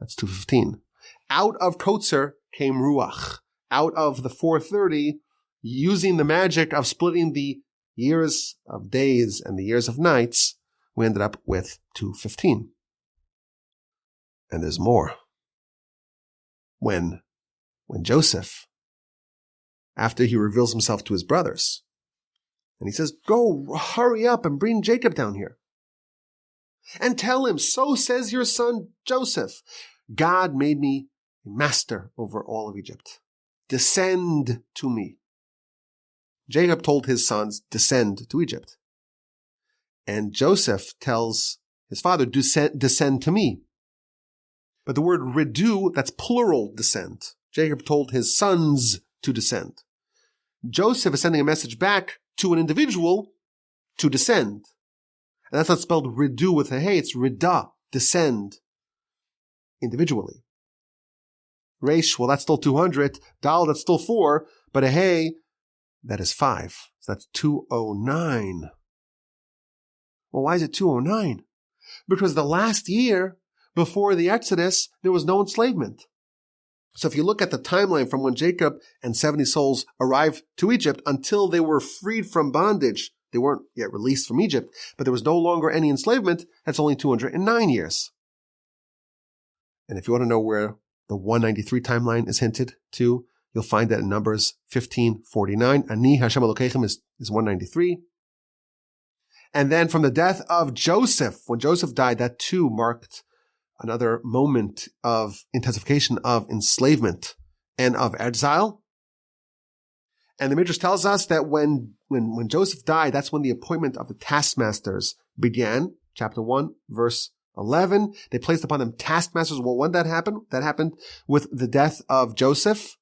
Speaker 1: 215. Out of kotzer came ruach. Out of the 430, using the magic of splitting the years of days and the years of nights, we ended up with 215. And there's more. When Joseph, after he reveals himself to his brothers, and he says, go, hurry up and bring Jacob down here. And tell him, so says your son Joseph, God made me a master over all of Egypt. Descend to me. Jacob told his sons, descend to Egypt. And Joseph tells his father, descend to me. But the word redu, that's plural descent. Jacob told his sons to descend. Joseph is sending a message back to an individual to descend. And that's not spelled redu with a hey, it's rida, descend, individually. Resh, well, that's still 200. Dal, that's still 4. But a hey, that is 5. So that's 209. Well, why is it 209? Because the last year before the Exodus, there was no enslavement. So if you look at the timeline from when Jacob and 70 souls arrived to Egypt until they were freed from bondage, they weren't yet released from Egypt, but there was no longer any enslavement, that's only 209 years. And if you want to know where the 193 timeline is hinted to, you'll find that in Numbers 15:49. Ani Hashem Elokeichem is 193. And then from the death of Joseph, when Joseph died, that too marked another moment of intensification of enslavement and of exile. And the Midrash tells us that when Joseph died, that's when the appointment of the taskmasters began. Chapter 1, verse 11. They placed upon them taskmasters. Well, when did that happen? That happened with the death of Joseph,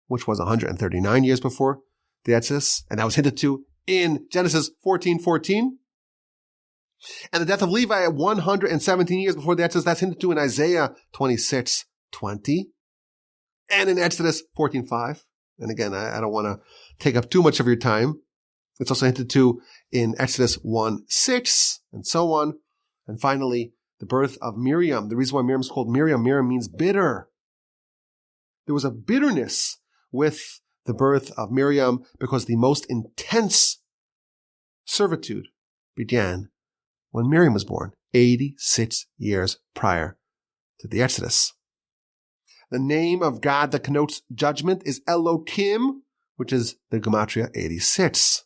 Speaker 1: which was 139 years before the Exodus. And that was hinted to in Genesis 14:14. And the death of Levi at 117 years before the Exodus, that's hinted to in Isaiah 26:20. And in Exodus 14:5. And again, I don't want to take up too much of your time. It's also hinted to in Exodus 1:6 and so on. And finally, the birth of Miriam. The reason why Miriam is called Miriam means bitter. There was a bitterness with the birth of Miriam because the most intense servitude began when Miriam was born, 86 years prior to the Exodus. The name of God that connotes judgment is Elohim, which is the Gematria 86.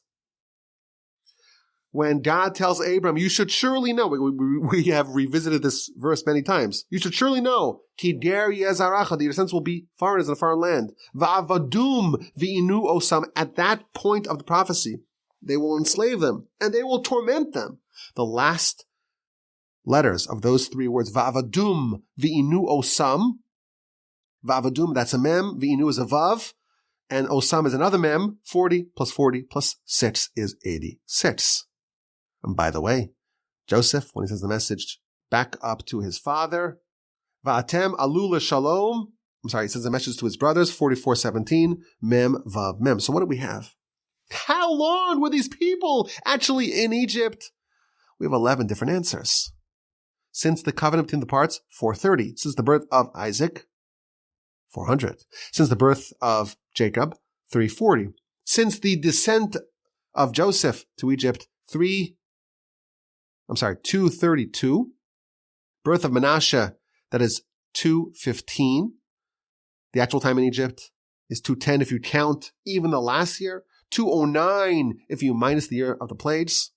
Speaker 1: When God tells Abram, you should surely know, we have revisited this verse many times, you should surely know, Ki der yezaracha, the descendants will be foreigners in a foreign land. Va'avadum v'inu osam, at that point of the prophecy, they will enslave them, and they will torment them. The last letters of those three words, Va'avadum v'inu osam, Vavadum, that's a mem. V'inu is a vav. And osam is another mem. 40 plus 6 is 86. And by the way, Joseph, when he sends the message back up to his father, Va'atem alula shalom. He sends a message to his brothers, 44:17, mem, vav, mem. So what do we have? How long were these people actually in Egypt? We have 11 different answers. Since the covenant between the parts, 430. Since the birth of Isaac, 400. Since the birth of Jacob, 340. Since the descent of Joseph to Egypt, 232. Birth of Manasseh, that is 215. The actual time in Egypt is 210 if you count even the last year. 209 if you minus the year of the plagues.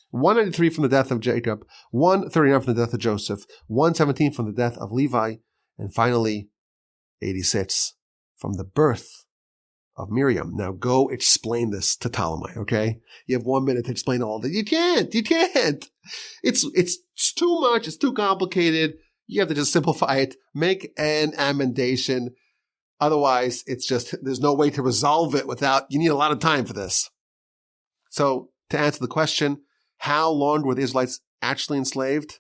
Speaker 1: 193 from the death of Jacob. 139 from the death of Joseph. 117 from the death of Levi. And finally, 86 from the birth of Miriam. Now go explain this to Ptolemy, okay? You have 1 minute to explain all that. You can't. It's too much. It's too complicated. You have to just simplify it. Make an amendation. Otherwise, there's no way to resolve it you need a lot of time for this. So to answer the question, how long were the Israelites actually enslaved?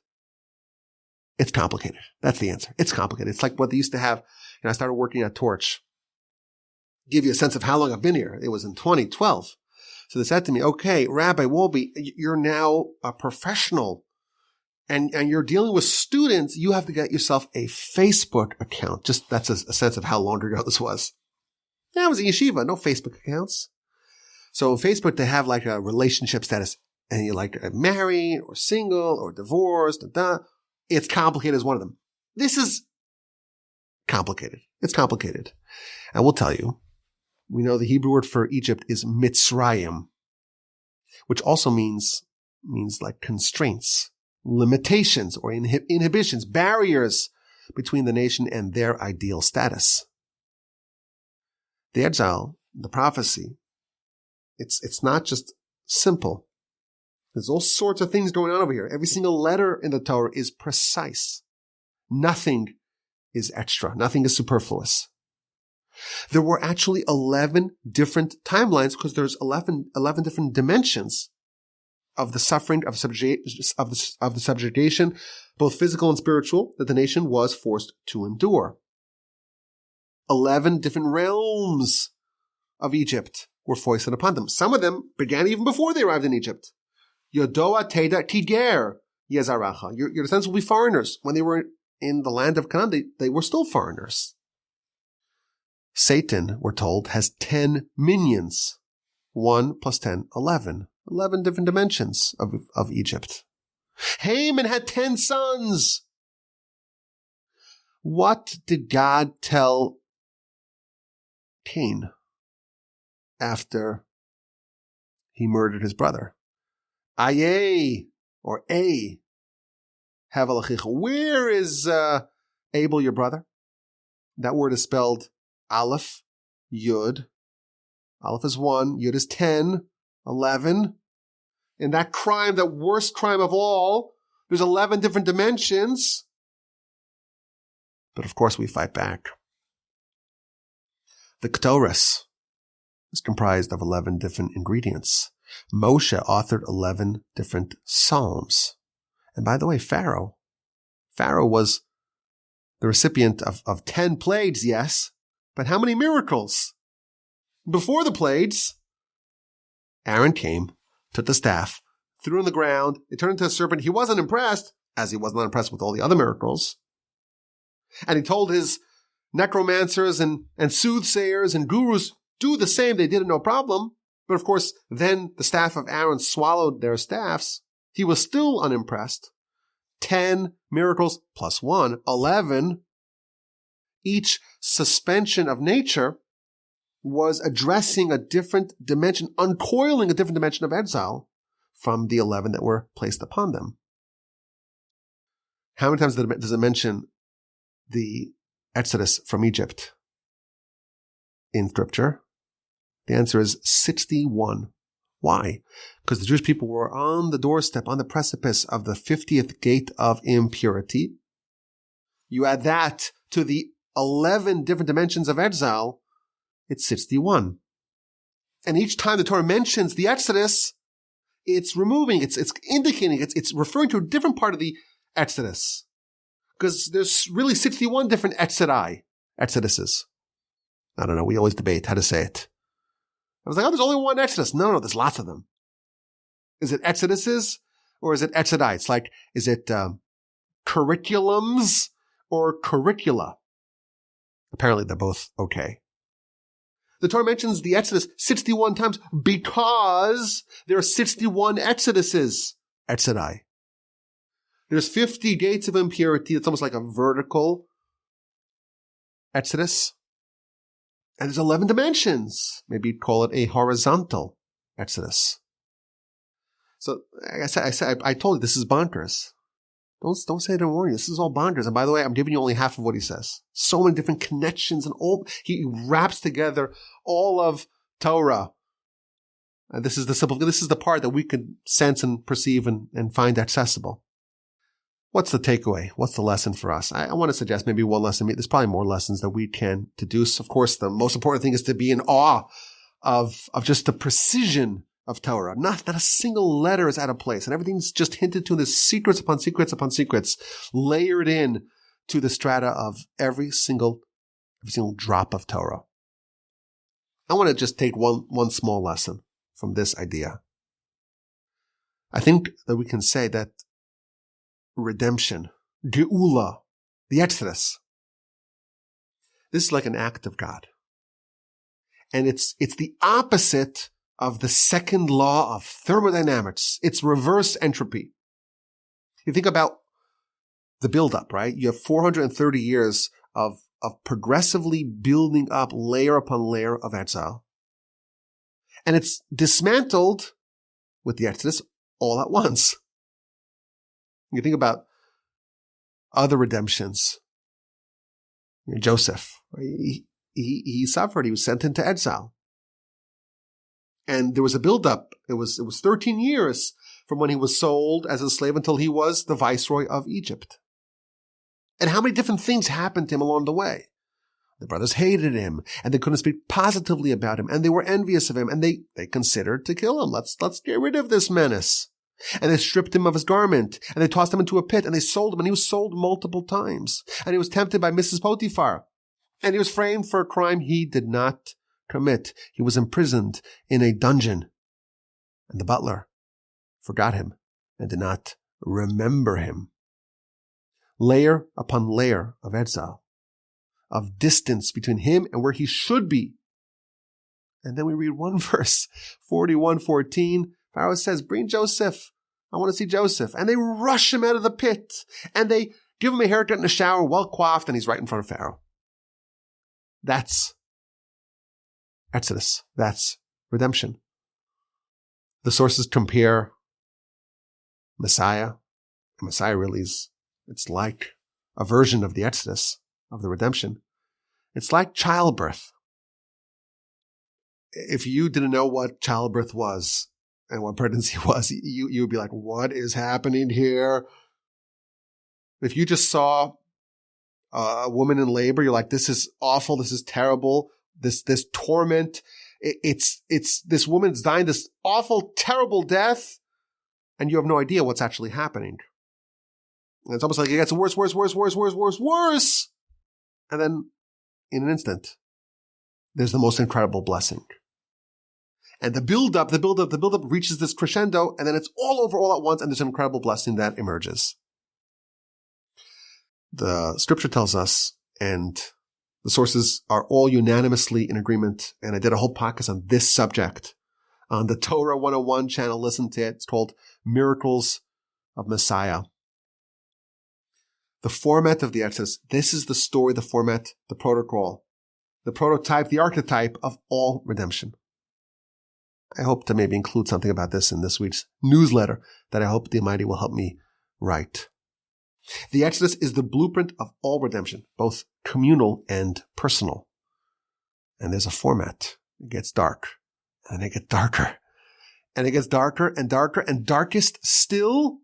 Speaker 1: It's complicated. That's the answer. It's complicated. It's like what they used to have. I started working at Torch. Give you a sense of how long I've been here. It was in 2012. So they said to me, okay, Rabbi Wolbe, you're now a professional and you're dealing with students. You have to get yourself a Facebook account. Just that's a sense of how long ago this was. Yeah, it was a yeshiva, no Facebook accounts. So on Facebook, they have like a relationship status and you're like married or single or divorced. It's complicated as one of them. This is complicated. It's complicated. And we'll tell you, we know the Hebrew word for Egypt is Mitzrayim, which also means like constraints, limitations or inhibitions, barriers between the nation and their ideal status. The exile, the prophecy, it's not just simple. There's all sorts of things going on over here. Every single letter in the Torah is precise. Nothing is extra. Nothing is superfluous. There were actually 11 different timelines because there's 11 different dimensions of the suffering, of the subjugation, both physical and spiritual, that the nation was forced to endure. 11 different realms of Egypt were foisted upon them. Some of them began even before they arrived in Egypt. Yodoa Teda Tiger Yezaracha. Your descendants will be foreigners. When they were in the land of Canaan, they were still foreigners. Satan, we're told, has 10 minions. 1 plus 10, 11. 11 different dimensions of Egypt. Haman had 10 sons. What did God tell Cain after he murdered his brother? Aye, or A. Havalachicha. Where is Abel, your brother? That word is spelled Aleph, Yud. Aleph is 1, Yud is 10, 11. In that crime, that worst crime of all, there's 11 different dimensions. But of course we fight back. The Ketores is comprised of 11 different ingredients. Moshe authored 11 different psalms. And by the way, Pharaoh was the recipient of 10 plagues, yes, but how many miracles? Before the plagues, Aaron came, took the staff, threw it on the ground, it turned into a serpent. He wasn't impressed, as he was not impressed with all the other miracles. And he told his necromancers and soothsayers and gurus, do the same, they did it no problem. But of course, then the staff of Aaron swallowed their staffs. He was still unimpressed. 10 miracles plus 1, 11. Each suspension of nature was addressing a different dimension, uncoiling a different dimension of exile from the 11 that were placed upon them. How many times does it mention the Exodus from Egypt in Scripture? The answer is 61. Why? Because the Jewish people were on the doorstep, on the precipice of the 50th gate of impurity. You add that to the 11 different dimensions of exile, it's 61. And each time the Torah mentions the Exodus, it's removing, it's indicating, it's referring to a different part of the Exodus. Because there's really 61 different Exoduses. I don't know, we always debate how to say it. I was like, oh, there's only one Exodus. No, there's lots of them. Is it Exoduses or is it Exodai? It's like, is it curriculums or curricula? Apparently they're both okay. The Torah mentions the Exodus 61 times because there are 61 Exoduses, Exodai. There's 50 gates of impurity. It's almost like a vertical Exodus. And there's 11 dimensions. Maybe you'd call it a horizontal Exodus. So, like I told you, this is bonkers. Don't say it in warning. This is all bonkers. And by the way, I'm giving you only half of what he says. So many different connections and he wraps together all of Torah. And this is the part that we can sense and perceive and find accessible. What's the takeaway? What's the lesson for us? I want to suggest maybe one lesson. There's probably more lessons that we can deduce. Of course, the most important thing is to be in awe of just the precision of Torah. Not a single letter is out of place, and everything's just hinted to. There's secrets upon secrets upon secrets layered in to the strata of every single drop of Torah. I want to just take one small lesson from this idea. I think that we can say that redemption, Geula, the Exodus, this is like an act of God. And it's the opposite of the second law of thermodynamics. It's reverse entropy. You think about the buildup, right? You have 430 years of progressively building up layer upon layer of exile. And it's dismantled with the Exodus all at once. You think about other redemptions. Joseph, he suffered. He was sent into exile. And there was a buildup. It was 13 years from when he was sold as a slave until he was the viceroy of Egypt. And how many different things happened to him along the way? The brothers hated him, and they couldn't speak positively about him, and they were envious of him, and they considered to kill him. Let's get rid of this menace. And they stripped him of his garment, and they tossed him into a pit, and they sold him, and he was sold multiple times. And he was tempted by Mrs. Potiphar, and he was framed for a crime he did not commit. He was imprisoned in a dungeon, and the butler forgot him and did not remember him. Layer upon layer of exile, of distance between him and where he should be. And then we read one verse, 41:14. Pharaoh says, bring Joseph. I want to see Joseph. And they rush him out of the pit. And they give him a haircut in the shower, well coiffed, and he's right in front of Pharaoh. That's Exodus. That's redemption. The sources compare Messiah. And Messiah really is, it's like a version of the Exodus, of the redemption. It's like childbirth. If you didn't know what childbirth was, and what pregnancy was, you would be like, what is happening here? If you just saw a woman in labor, you're like, this is awful, this is terrible, this torment, it's this woman's dying this awful, terrible death, and you have no idea what's actually happening. And it's almost like it gets worse, and then in an instant, there's the most incredible blessing. And the build-up reaches this crescendo, and then it's all over all at once, and there's an incredible blessing that emerges. The scripture tells us, and the sources are all unanimously in agreement, and I did a whole podcast on this subject on the Torah 101 channel. Listen to it. It's called Miracles of Messiah. The format of the Exodus, this is the story, the format, the protocol, the prototype, the archetype of all redemption. I hope to maybe include something about this in this week's newsletter that I hope the Almighty will help me write. The Exodus is the blueprint of all redemption, both communal and personal. And there's a format. It gets dark, and it gets darker, and it gets darker and darker and darkest still.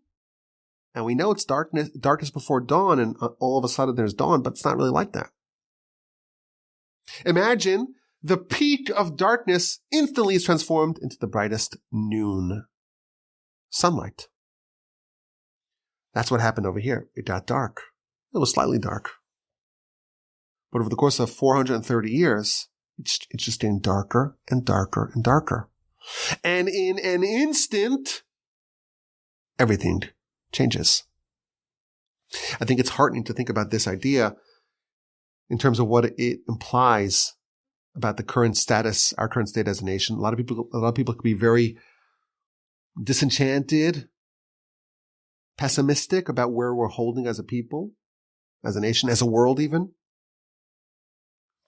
Speaker 1: And we know it's darkness before dawn, and all of a sudden there's dawn, but it's not really like that. Imagine the peak of darkness instantly is transformed into the brightest noon. Sunlight. That's what happened over here. It got dark. It was slightly dark. But over the course of 430 years, it's just getting darker and darker and darker. And in an instant, everything changes. I think it's heartening to think about this idea in terms of what it implies about the current status, our current state as a nation. A lot of people could be very disenchanted, pessimistic about where we're holding as a people, as a nation, as a world even.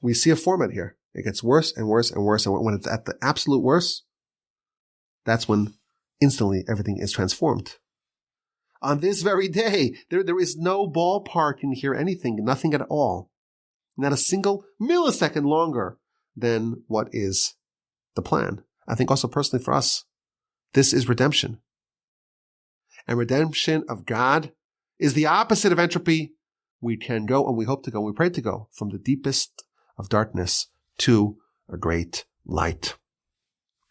Speaker 1: We see a format here. It gets worse and worse and worse. And when it's at the absolute worst, that's when instantly everything is transformed. On this very day, there is no ballpark in here, anything, nothing at all. Not a single millisecond longer than what is the plan. I think also personally for us, this is redemption. And redemption of God is the opposite of entropy. We can go and we hope to go, and we pray to go from the deepest of darkness to a great light.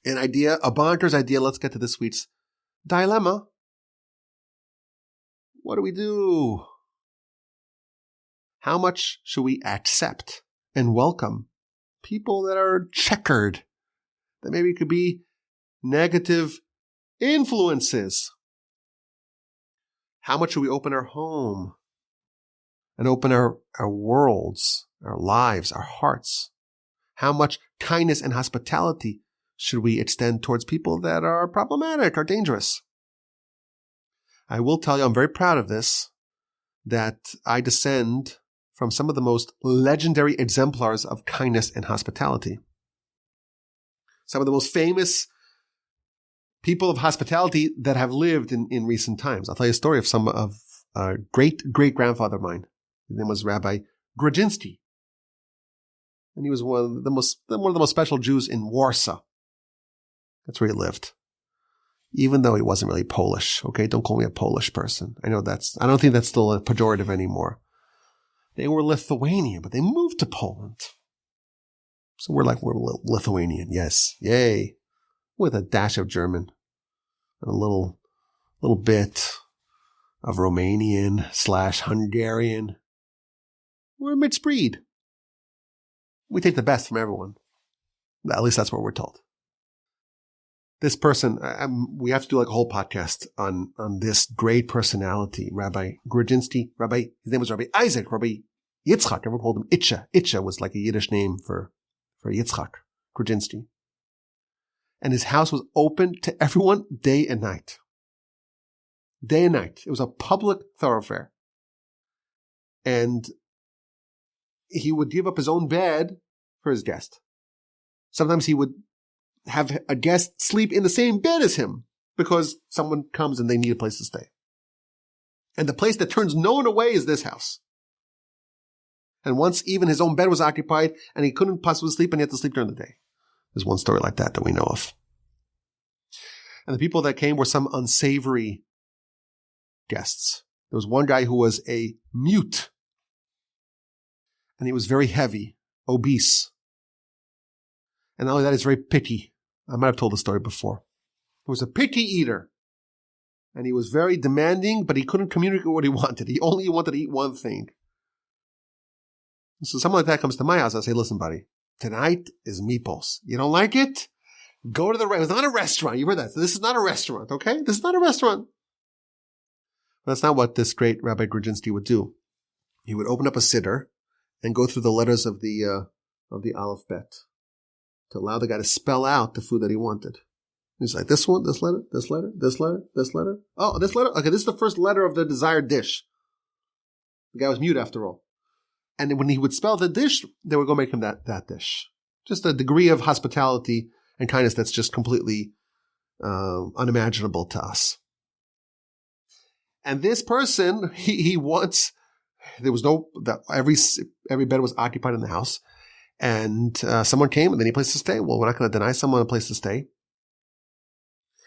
Speaker 1: A bonkers idea. Let's get to this week's dilemma. What do we do? How much should we accept and welcome people that are checkered, that maybe could be negative influences? How much should we open our home and open our worlds, our lives, our hearts? How much kindness and hospitality should we extend towards people that are problematic or dangerous? I will tell you, I'm very proud of this, that I descend from some of the most legendary exemplars of kindness and hospitality. Some of the most famous people of hospitality that have lived in recent times. I'll tell you a story of a great-great-grandfather of mine. His name was Rabbi Grudzinski. And he was one of the most special Jews in Warsaw. That's where he lived. Even though he wasn't really Polish. Okay, don't call me a Polish person. I don't think that's still a pejorative anymore. They were Lithuanian, but they moved to Poland. So we're Lithuanian, yes, yay. With a dash of German. And a little bit of Romanian/Hungarian. We're a mixed breed. We take the best from everyone. At least that's what we're told. This person, we have to do like a whole podcast on this great personality, Rabbi Grudzinski. His name was Rabbi Isaac, Rabbi Yitzchak. Everyone called him Itcha. Itcha was like a Yiddish name for Yitzchak, Grudzinski. And his house was open to everyone day and night. Day and night. It was a public thoroughfare. And he would give up his own bed for his guest. Sometimes he would have a guest sleep in the same bed as him because someone comes and they need a place to stay. And the place that turns no one away is this house. And once even his own bed was occupied and he couldn't possibly sleep and he had to sleep during the day. There's one story like that we know of. And the people that came were some unsavory guests. There was one guy who was a mute. And he was very heavy, obese. And not only that, he's very picky. I might have told the story before. He was a picky eater. And he was very demanding, but he couldn't communicate what he wanted. He only wanted to eat one thing. So someone like that comes to my house. I say, listen, buddy, tonight is meatballs. You don't like it? Go to it's not a restaurant. You heard that. This is not a restaurant, okay? This is not a restaurant. But that's not what this great Rabbi Grudzinski would do. He would open up a siddur and go through the letters of the alphabet to allow the guy to spell out the food that he wanted. He's like, this one, this letter, this letter, this letter, this letter. Oh, this letter? Okay, this is the first letter of the desired dish. The guy was mute after all. And when he would spell the dish, they would go make him that dish. Just a degree of hospitality and kindness that's just completely unimaginable to us. And this person, he wants, there was every bed was occupied in the house. And someone came and they need a place to stay. Well, we're not going to deny someone a place to stay.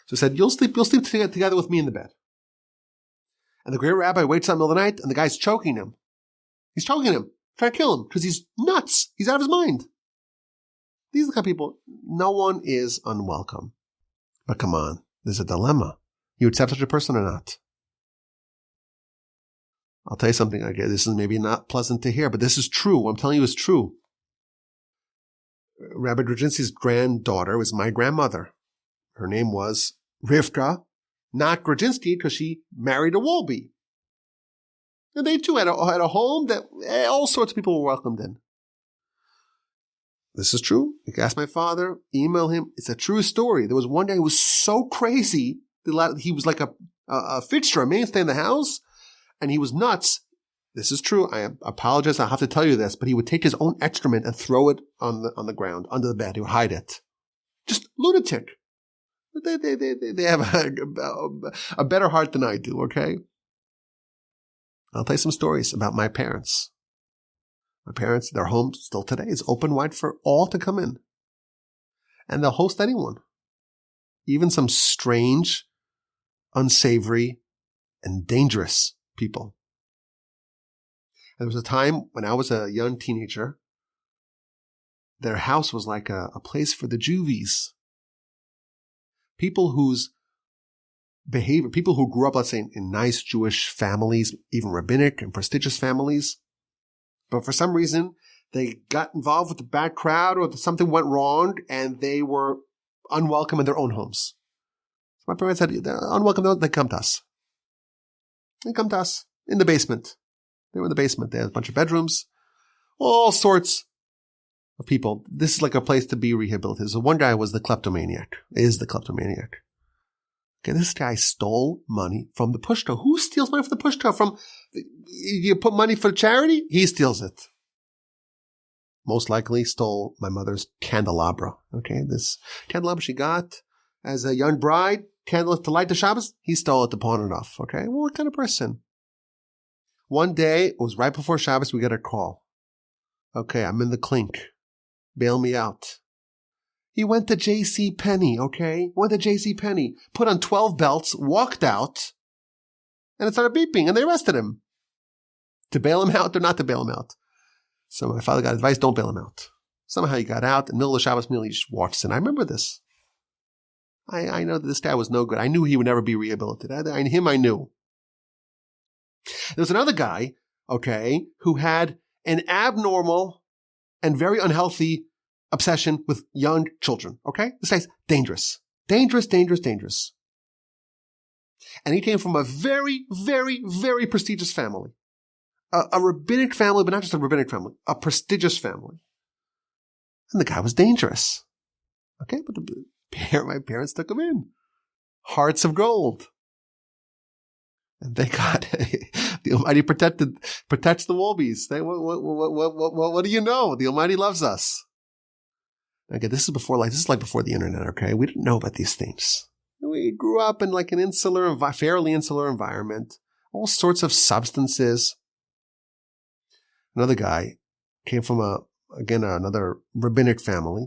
Speaker 1: So he said, you'll sleep together with me in the bed. And the great rabbi waits out in the middle of the night and the guy's choking him. He's choking him, trying to kill him because he's nuts. He's out of his mind. These are the kind of people, no one is unwelcome. But come on, there's a dilemma. You accept such a person or not? I'll tell you something. This is maybe not pleasant to hear, but this is true. What I'm telling you is true. Rabbi Drzezinski's granddaughter was my grandmother. Her name was Rivka, not Grudzinski, because she married a Wolbe. And they too had a home that all sorts of people were welcomed in. This is true. You can ask my father, email him. It's a true story. There was one guy who was so crazy. He was like a fixture, a mainstay in the house, and he was nuts. This is true. I apologize. I have to tell you this, but he would take his own excrement and throw it on the ground, under the bed. He would hide it. Just lunatic. They have a better heart than I do, okay? I'll tell you some stories about my parents. My parents, their home still today is open wide for all to come in. And they'll host anyone. Even some strange, unsavory, and dangerous people. There was a time when I was a young teenager, their house was like a place for the juvies. People whose behavior, people who grew up, let's say, in nice Jewish families, even rabbinic and prestigious families, but for some reason, they got involved with the bad crowd or something went wrong and they were unwelcome in their own homes. So my parents said, they're unwelcome, they come to us. They come to us in the basement. They were in the basement. They had a bunch of bedrooms, all sorts of people. This is like a place to be rehabilitated. So one guy was the kleptomaniac. Okay, this guy stole money from the pushto. Who steals money from the pushto? You put money for charity? He steals it. Most likely stole my mother's candelabra. Okay, this candelabra she got as a young bride, candle to light the Shabbos. He stole it to pawn it off. Okay, well, what kind of person? One day, it was right before Shabbos, we got a call. Okay, I'm in the clink. Bail me out. He went to J.C. Penney, okay? Went to J.C. Penney, put on 12 belts, walked out, and it started beeping, and they arrested him. To bail him out or not to bail him out? So my father got advice, don't bail him out. Somehow he got out, in the middle of the Shabbos meal, he just walks in. I remember this. I know that this guy was no good. I knew he would never be rehabilitated. I knew. There was another guy, okay, who had an abnormal and very unhealthy obsession with young children, okay? This guy's dangerous. Dangerous. And he came from a very, very, very prestigious family. A rabbinic family, but not just a rabbinic family, a prestigious family. And the guy was dangerous. Okay, but my parents took him in. Hearts of gold. And thank God, the Almighty protects the Wolbies. What do you know? The Almighty loves us. Okay, this is before the internet. Okay, we didn't know about these things. We grew up in like an fairly insular environment. All sorts of substances. Another guy came from another rabbinic family.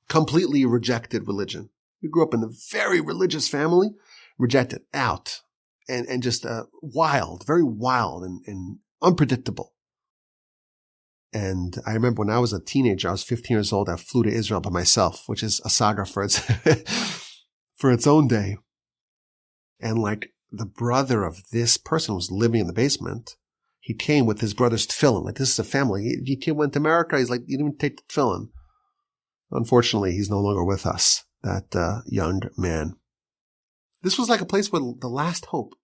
Speaker 1: Completely rejected religion. We grew up in a very religious family. Rejected out. And just wild, very wild and unpredictable. And I remember when I was a teenager, I was 15 years old, I flew to Israel by myself, which is a saga for its own day. And like the brother of this person who was living in the basement, he came with his brother's tefillin. Like, this is a family. He went to America. He's like, you didn't even take the tefillin. Unfortunately, he's no longer with us, that young man. This was like a place where the last hope.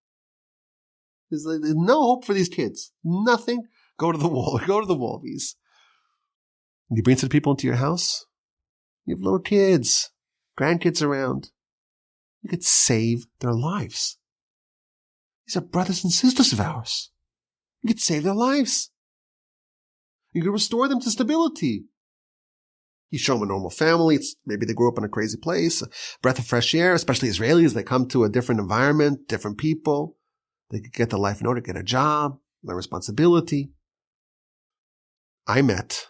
Speaker 1: There's no hope for these kids. Nothing. Go to the wall. Go to the Wolbies. You bring some people into your house. You have little kids, grandkids around. You could save their lives. These are brothers and sisters of ours. You could save their lives. You could restore them to stability. You show them a normal family. Maybe they grew up in a crazy place. A breath of fresh air, especially Israelis. They come to a different environment, different people. They could get their life in order, get a job, learn responsibility. I met,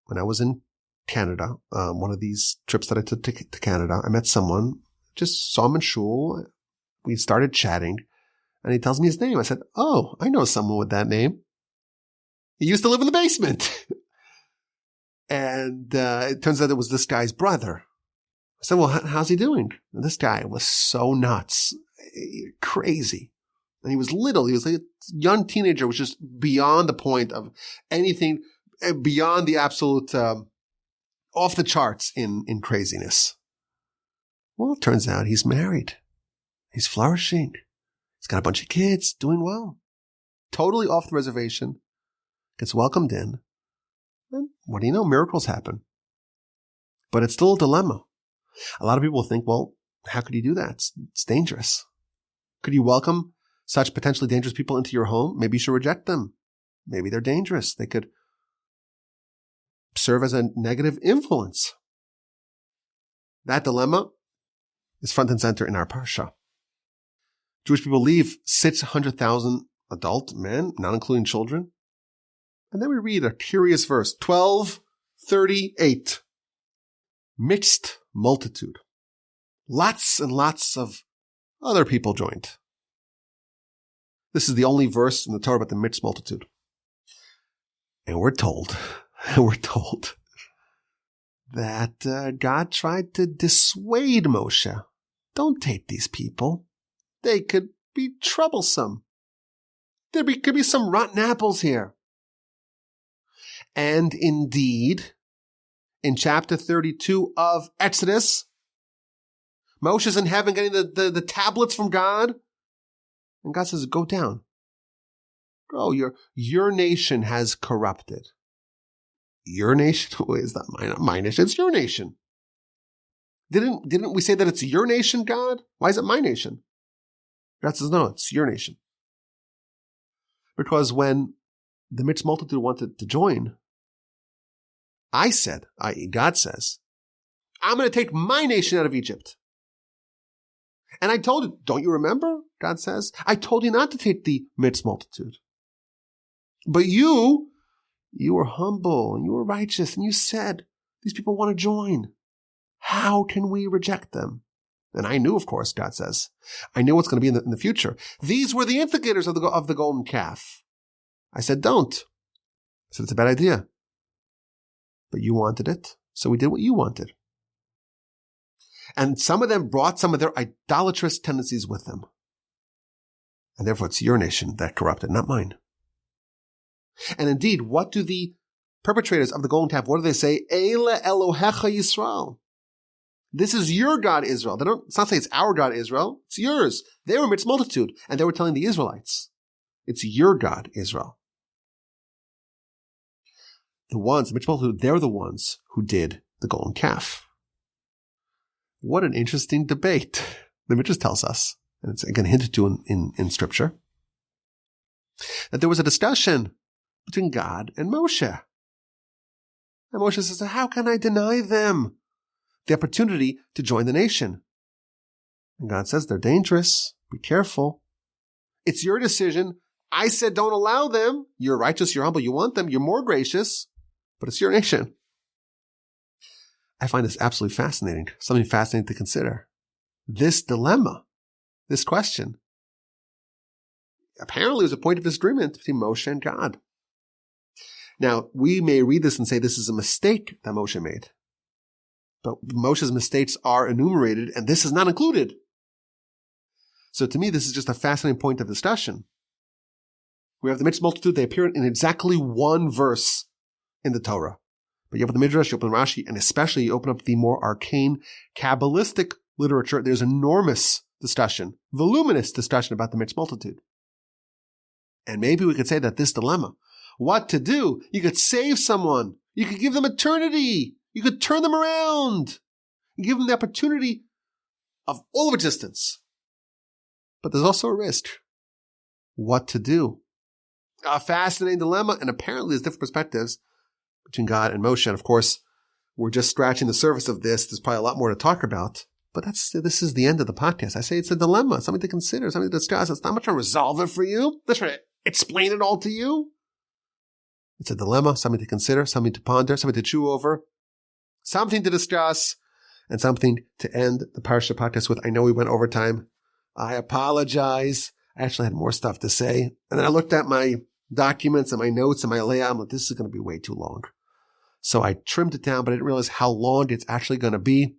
Speaker 1: when I was in Canada, one of these trips that I took to Canada, I met someone, just saw him in shul. We started chatting, and he tells me his name. I said, oh, I know someone with that name. He used to live in the basement. And it turns out it was this guy's brother. I said, well, how's he doing? And this guy was so nuts, crazy. And he was little. He was like a young teenager, which is beyond the point of anything, beyond the absolute, off the charts in craziness. Well, it turns out he's married. He's flourishing. He's got a bunch of kids, doing well. Totally off the reservation. Gets welcomed in. And what do you know? Miracles happen. But it's still a dilemma. A lot of people think, well, how could you do that? It's dangerous. Could you welcome such potentially dangerous people into your home? Maybe you should reject them. Maybe they're dangerous. They could serve as a negative influence. That dilemma is front and center in our Parsha. Jewish people leave 600,000 adult men, not including children. And then we read a curious verse, 12:38. Mixed multitude. Lots and lots of other people joined. This is the only verse in the Torah about the mixed multitude. And we're told that God tried to dissuade Moshe. Don't take these people. They could be troublesome. There could be some rotten apples here. And indeed, in chapter 32 of Exodus, Moshe's in heaven getting the tablets from God. And God says, go down. Go, your nation has corrupted. Your nation? Is that my nation? It's your nation. Didn't we say that it's your nation, God? Why is it my nation? God says, no, it's your nation. Because when the mixed multitude wanted to join, I said, i.e. God says, I'm going to take my nation out of Egypt. And I told you, don't you remember? God says, I told you not to take the mixed multitude. But you were humble and you were righteous and you said, these people want to join. How can we reject them? And I knew, of course, God says, I knew what's going to be in the future. These were the instigators of the golden calf. I said, don't. I said, it's a bad idea. But you wanted it, so we did what you wanted. And some of them brought some of their idolatrous tendencies with them. And therefore it's your nation that corrupted, not mine. And indeed, what do the perpetrators of the golden calf, what do they say? Eile Elohecha Yisrael. This is your God, Israel. It's not saying it's our God, Israel. It's yours. They were mixed multitude, and they were telling the Israelites, it's your God, Israel. The mixed multitude, they're the ones who did the golden calf. What an interesting debate. The Midrash tells us, and it's again hinted to in Scripture, that there was a discussion between God and Moshe. And Moshe says, how can I deny them the opportunity to join the nation? And God says, they're dangerous. Be careful. It's your decision. I said don't allow them. You're righteous, you're humble, you want them, you're more gracious, but it's your nation. I find this absolutely fascinating, something fascinating to consider. This dilemma, this question, apparently was a point of disagreement between Moshe and God. Now, we may read this and say this is a mistake that Moshe made. But Moshe's mistakes are enumerated, and this is not included. So to me, this is just a fascinating point of discussion. We have the mixed multitude. They appear in exactly one verse in the Torah. But you open the Midrash, you open Rashi, and especially you open up the more arcane Kabbalistic literature, there's enormous discussion, voluminous discussion about the mixed multitude. And maybe we could say that this dilemma, what to do, you could save someone, you could give them eternity, you could turn them around, you give them the opportunity of all of existence. But there's also a risk. What to do? A fascinating dilemma, and apparently there's different perspectives between God and Moshe. And of course, we're just scratching the surface of this. There's probably a lot more to talk about. But this is the end of the podcast. I say it's a dilemma, something to consider, something to discuss. It's not much trying to resolve it for you. I'm not trying to explain it all to you. It's a dilemma, something to consider, something to ponder, something to chew over, something to discuss, and something to end the Parsha Podcast with. I know we went over time. I apologize. I actually had more stuff to say. And then I looked at my documents and my notes and my layout. I'm like, this is going to be way too long. So I trimmed it down, but I didn't realize how long it's actually going to be.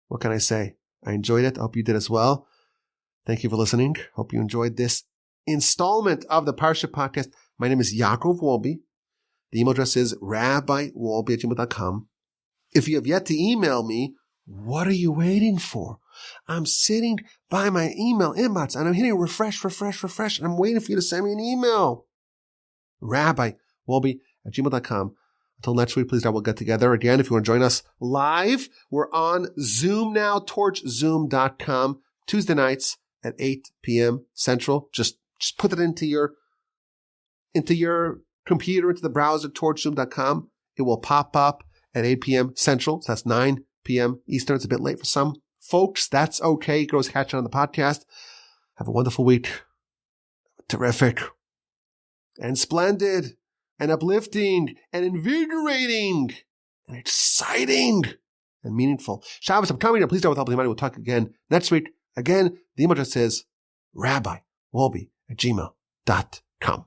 Speaker 1: What can I say? I enjoyed it. I hope you did as well. Thank you for listening. Hope you enjoyed this installment of the Parsha Podcast. My name is Yaakov Wolbe. The email address is rabbiwolbe@gmail.com. If you have yet to email me, what are you waiting for? I'm sitting by my email inbox and I'm hitting refresh, and I'm waiting for you to send me an email. rabbiwolbe@gmail.com. Until next week, please, we'll get together again. If you want to join us live, we're on Zoom now, torchzoom.com, Tuesday nights at 8 p.m. Central. Just put it into your computer, into the browser, torchzoom.com. It will pop up at 8 p.m. Central. So that's 9 p.m. Eastern. It's a bit late for some folks. That's okay. You can always catch it on the podcast. Have a wonderful week. Terrific and splendid and uplifting and invigorating and exciting and meaningful Shabbos upcoming. Please don't help me. We'll talk again next week. Again, the email address is rabbiwolbe@gmail.com.